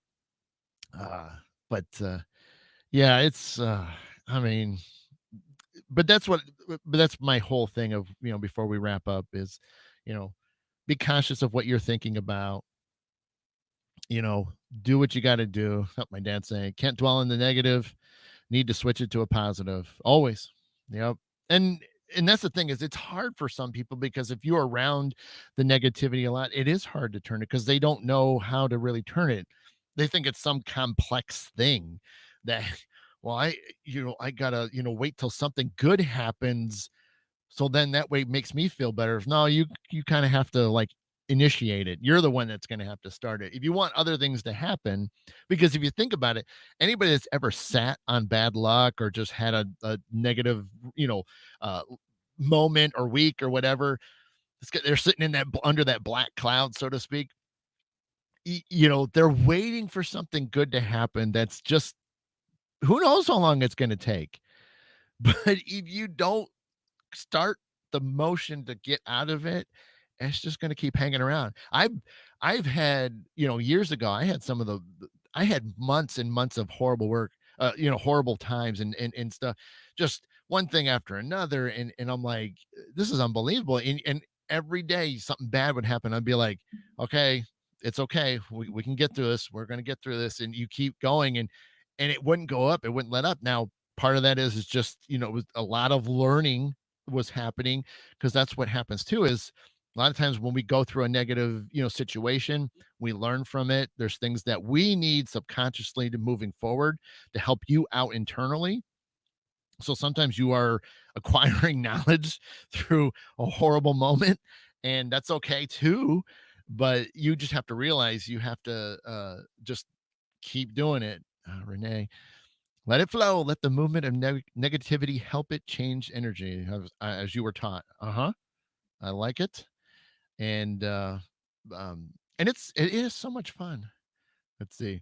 Uh, but yeah, it's. I mean, but that's my whole thing of before we wrap up is you know be conscious of what you're thinking about. you know do what you got to do. Help my dad saying, can't dwell on the negative, need to switch it to a positive always. Yep. And that's the thing, is it's hard for some people because if you're around the negativity a lot, it is hard to turn it because they don't know how to really turn it. They think it's some complex thing that well, I gotta wait till something good happens, so then that way it makes me feel better. No, you kind of have to like initiate it. You're the one that's going to have to start it if you want other things to happen. Because if you think about it, anybody that's ever sat on bad luck or just had a negative, you know, uh, moment or week or whatever, they're sitting in that under that black cloud, so to speak. They're waiting for something good to happen. That's just who knows how long it's going to take. But if you don't start the motion to get out of it, it's just going to keep hanging around. I've had, years ago, I had I had months and months of horrible work, horrible times and stuff, just one thing after another. And I'm like, this is unbelievable. And every day something bad would happen. I'd be like, okay, it's okay. We can get through this. We're going to get through this. And you keep going and it wouldn't go up. It wouldn't let up. Now, part of that is just, it was a lot of learning was happening, because that's what happens too, is a lot of times when we go through a negative situation, we learn from it. There's things that we need subconsciously to moving forward to help you out internally. So sometimes you are acquiring knowledge through a horrible moment, and that's okay too. But you just have to realize you have to just keep doing it. Renee, let it flow. Let the movement of negativity help it change energy, as you were taught. I like it, and it is so much fun. Let's see,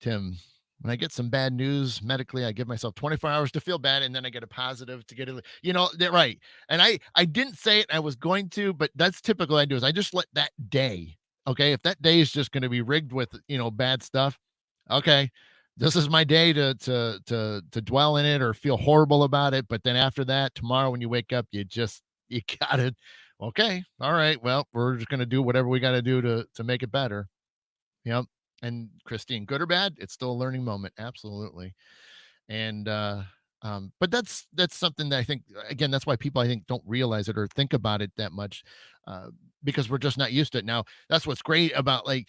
Tim. When I get some bad news medically, I give myself 24 hours to feel bad, and then I get a positive to get it. That right. And I didn't say it. I was going to, but that's typical. I do is I just let that day. Okay, if that day is just going to be rigged with bad stuff, okay, this is my day to dwell in it or feel horrible about it. But then after that, tomorrow when you wake up, you gotta, okay, all right, well, we're just gonna do whatever we got to do to make it better. Yep. And Christine, good or bad, it's still a learning moment. Absolutely. And but that's something that I think, again, that's why people, I think, don't realize it or think about it that much, uh, because we're just not used to it. Now, that's what's great about, like,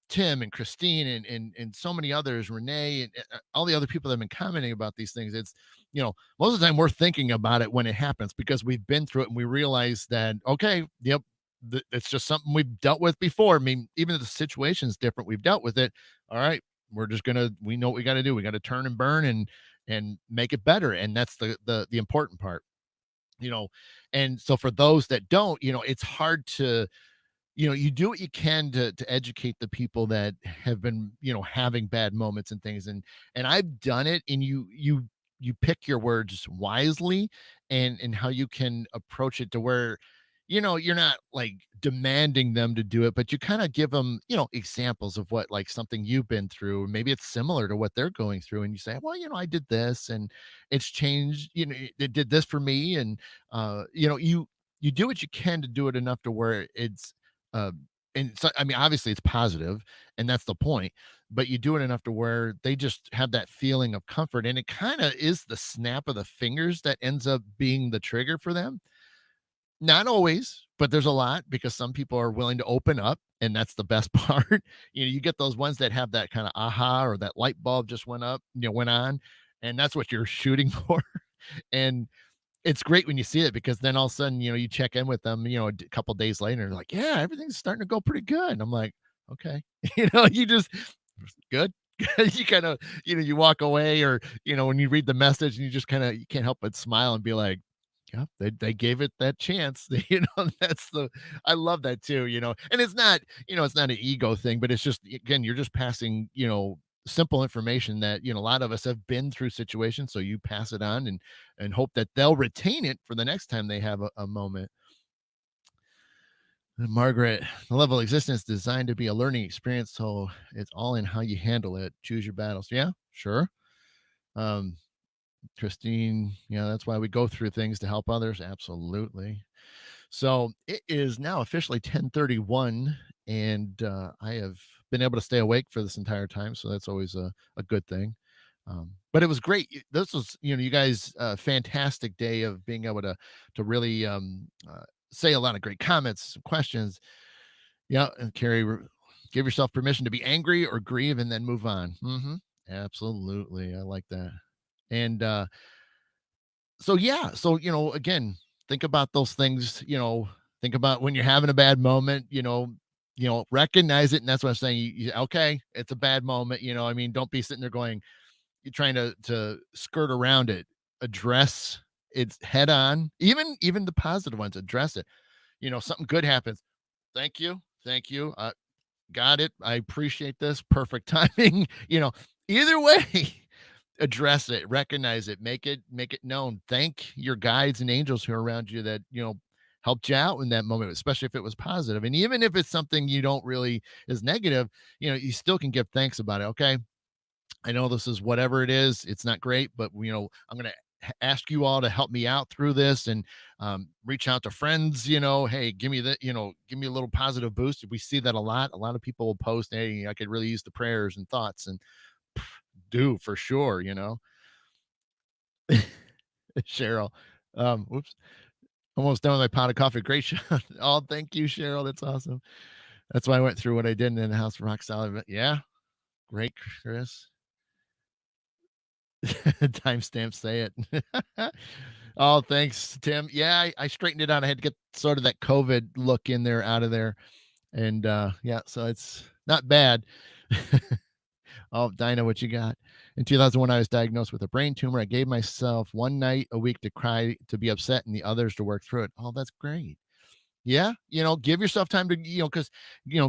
Tim and Christine and so many others, Renee and all the other people that have been commenting about these things. It's, most of the time we're thinking about it when it happens because we've been through it and we realize that, okay, yep, it's just something we've dealt with before. I mean, even if the situation's different, we've dealt with it. All right, we know what we got to do. We got to turn and burn and make it better. And that's the important part. you know and so for those that don't, it's hard you do what you can to educate the people that have been, having bad moments and things. And I've done it, and you pick your words wisely, and how you can approach it to where, you're not like demanding them to do it, but you kind of give them, examples of what, like, something you've been through. Maybe it's similar to what they're going through, and you say, well, I did this, and it's changed, it did this for me. And you do what you can to do it enough to where it's uh, and so, I mean, obviously it's positive, and that's the point, but you do it enough to where they just have that feeling of comfort, and it kind of is the snap of the fingers that ends up being the trigger for them. Not always, but there's a lot, because some people are willing to open up, and that's the best part. You get those ones that have that kind of aha, or that light bulb just went up, went on, and that's what you're shooting for. And it's great when you see it, because then all of a sudden, you check in with them, a couple days later, and they're like, yeah, everything's starting to go pretty good. And I'm like, okay, you just good. You kind of, you walk away, or, when you read the message, and you just kind of, you can't help but smile and be like, yeah, they gave it that chance. That's I love that too, and it's not, it's not an ego thing, but it's just, again, you're just passing, simple information that, a lot of us have been through situations. So you pass it on, and hope that they'll retain it for the next time they have a moment. Margaret, the level of existence is designed to be a learning experience, so it's all in how you handle it. Choose your battles. Yeah, sure. Um, Christine, that's why we go through things, to help others. Absolutely. So it is now officially 10:31, and I have been able to stay awake for this entire time, so that's always a good thing. But it was great. This was, you guys, a fantastic day of being able to really say a lot of great comments, some questions. Yeah, and Carrie, give yourself permission to be angry or grieve, and then move on. Absolutely, I like that. And so yeah, so again, think about those things, think about when you're having a bad moment, recognize it. And that's what I'm saying. Okay, it's a bad moment, I mean, don't be sitting there going, you're trying to skirt around it. Address it head on. Even the positive ones, address it. Something good happens. Thank you, thank you. Got it. I appreciate this. Perfect timing. Either way, address it, recognize it, make it known. Thank your guides and angels who are around you that, helped you out in that moment, especially if it was positive. And even if it's something you don't really is negative, you still can give thanks about it. Okay. I know this is whatever it is. It's not great, but I'm going to ask you all to help me out through this, and reach out to friends, hey, give me that, give me a little positive boost. We see that a lot. A lot of people will post, hey, I could really use the prayers and thoughts, and do for sure, Cheryl. Whoops. Almost done with my pot of coffee. Great shot. Oh, thank you, Cheryl. That's awesome. That's why I went through what I did in the house rock solid. But yeah, great, Chris. Timestamp, say it. Oh, thanks, Tim. Yeah, I straightened it out. I had to get sort of that COVID look in there, out of there. And yeah, so it's not bad. Oh, Dinah, what you got? In 2001, I was diagnosed with a brain tumor. I gave myself one night a week to cry, to be upset, and the others to work through it. Oh, that's great. Yeah, give yourself time to, because,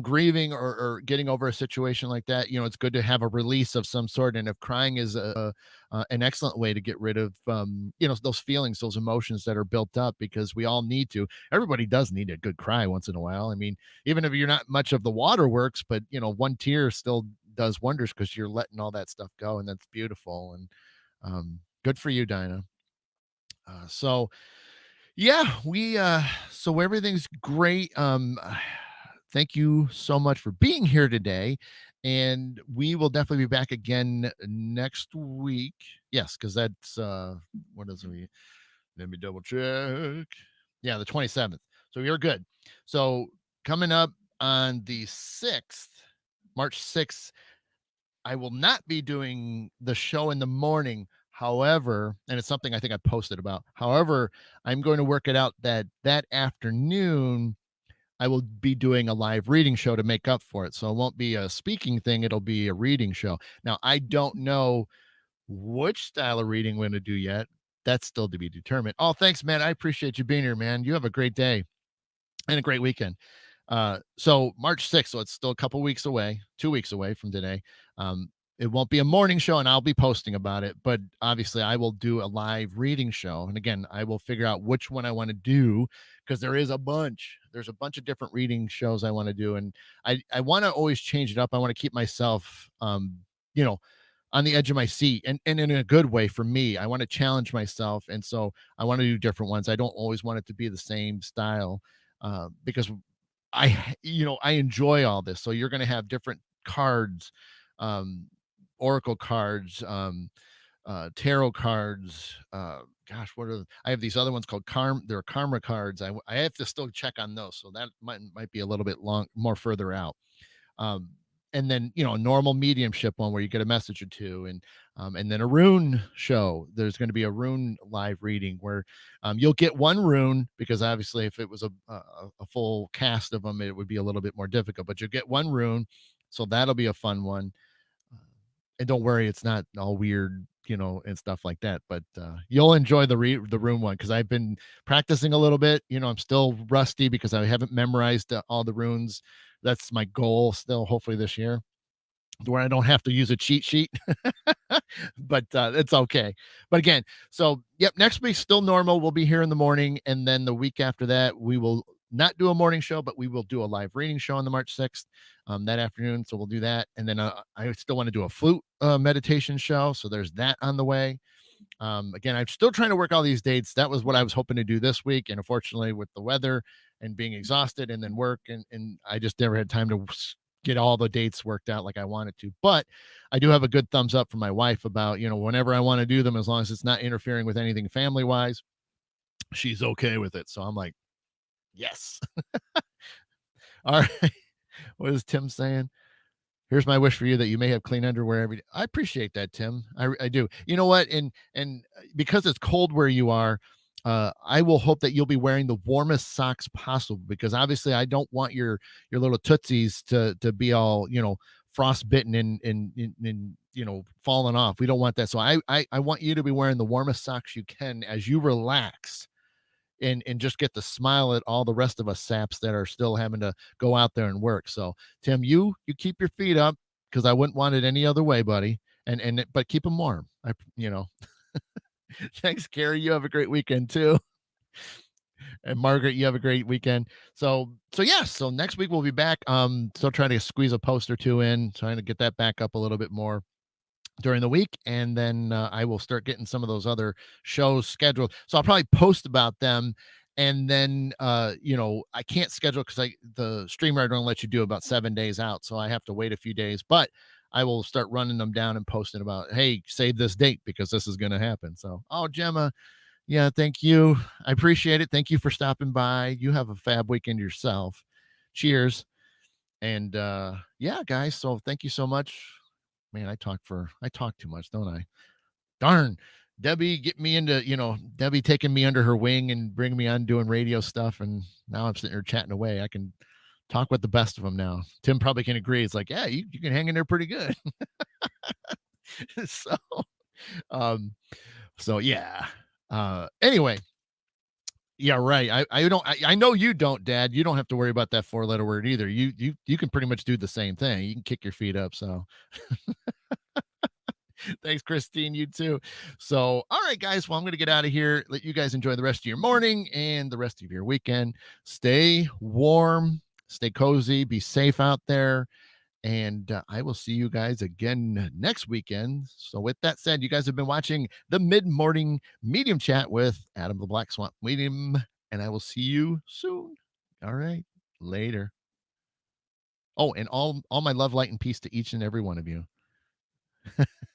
grieving, or getting over a situation like that, it's good to have a release of some sort. And if crying is an excellent way to get rid of, those feelings, those emotions that are built up, because we all need to. Everybody does need a good cry once in a while. I mean, even if you're not much of the waterworks, but one tear still does wonders, because you're letting all that stuff go, and that's beautiful. And good for you, Dinah. So yeah, we so everything's great. Thank you so much for being here today. And we will definitely be back again next week. Yes, because that's what is we let me double check. Yeah, the 27th. So you're good. So coming up on the 6th, March 6th, I will not be doing the show in the morning. However, and it's something I think I posted about. However, I'm going to work it out that afternoon I will be doing a live reading show to make up for it. So it won't be a speaking thing, it'll be a reading show. Now, I don't know which style of reading I'm going to do yet. That's still to be determined. Oh, thanks, man. I appreciate you being here, man. You have a great day and a great weekend. So March 6th, so it's still a couple weeks away, 2 weeks away from today. Um, it won't be a morning show, and I'll be posting about it, but obviously I will do a live reading show. And again, I will figure out which one I want to do because there is a bunch. There's a bunch of different reading shows I want to do, and I want to always change it up. I want to keep myself, you know, on the edge of my seat, and in a good way for me. I want to challenge myself, and so I want to do different ones. I don't always want it to be the same style, because I enjoy all this. So you're going to have different cards, um, oracle cards, tarot cards. Gosh, what are I have these other ones called They're karma cards. I have to still check on those, so that might be a little bit more further out. um, and then a normal mediumship one where you get a message or two, and then a rune show. There's going to be a rune live reading where you'll get one rune, because obviously if it was a full cast of them, it would be a little bit more difficult, but you'll get one rune, so that'll be a fun one. And don't worry, it's not all weird, and stuff like that. But you'll enjoy the room one, because I've been practicing a little bit. I'm still rusty because I haven't memorized all the runes. That's my goal still, hopefully this year, where I don't have to use a cheat sheet. But it's okay. But again, so yep, next week still normal. We'll be here in the morning, and then the week after that, we will not do a morning show, but we will do a live reading show on the March 6th, that afternoon. So we'll do that, and then I still want to do a flute meditation show. So there's that on the way. Again, I'm still trying to work all these dates. That was what I was hoping to do this week, and unfortunately, with the weather and being exhausted, and then work, and I just never had time to get all the dates worked out like I wanted to. But I do have a good thumbs up from my wife about whenever I want to do them, as long as it's not interfering with anything family wise, she's okay with it. So I'm like, yes. All right. What is Tim saying? Here's my wish for you, that you may have clean underwear every day. I appreciate that, Tim. I do. You know what? And because it's cold where you are, I will hope that you'll be wearing the warmest socks possible, because obviously I don't want your little tootsies to be all frostbitten and falling off. We don't want that. So I want you to be wearing the warmest socks you can as you relax, and just get to smile at all the rest of us saps that are still having to go out there and work. So Tim, you keep your feet up, because I wouldn't want it any other way, buddy. But keep them warm. Thanks, Carrie. You have a great weekend too. And Margaret, you have a great weekend. So yeah, so next week we'll be back. Still trying to squeeze a post or two in, trying to get that back up a little bit more during the week, and then I will start getting some of those other shows scheduled. So I'll probably post about them, and then I can't schedule, because the streamer don't let you do about 7 days out, so I have to wait a few days. But I will start running them down and posting about, hey, save this date because this is going to happen. So, oh, Gemma, yeah, thank you. I appreciate it. Thank you for stopping by. You have a fab weekend yourself. Cheers. And yeah, guys, so thank you so much. Man, I talk too much, don't I? Darn. Debbie get me into, Debbie taking me under her wing and bringing me on doing radio stuff. And now I'm sitting here chatting away. I can talk with the best of them now. Tim probably can agree. It's like, yeah, you can hang in there pretty good. so, um, so yeah. Anyway, yeah, right. I know you don't, Dad. You don't have to worry about that 4-letter word either. You can pretty much do the same thing. You can kick your feet up. So thanks, Christine. You too. So, all right, guys. Well, I'm going to get out of here. Let you guys enjoy the rest of your morning and the rest of your weekend. Stay warm, stay cozy, be safe out there. And I will see you guys again next weekend. So, with that said, you guys have been watching the Mid Morning Medium Chat with Adam the Black Swamp Medium. And I will see you soon. All right. Later. Oh, and all my love, light, and peace to each and every one of you.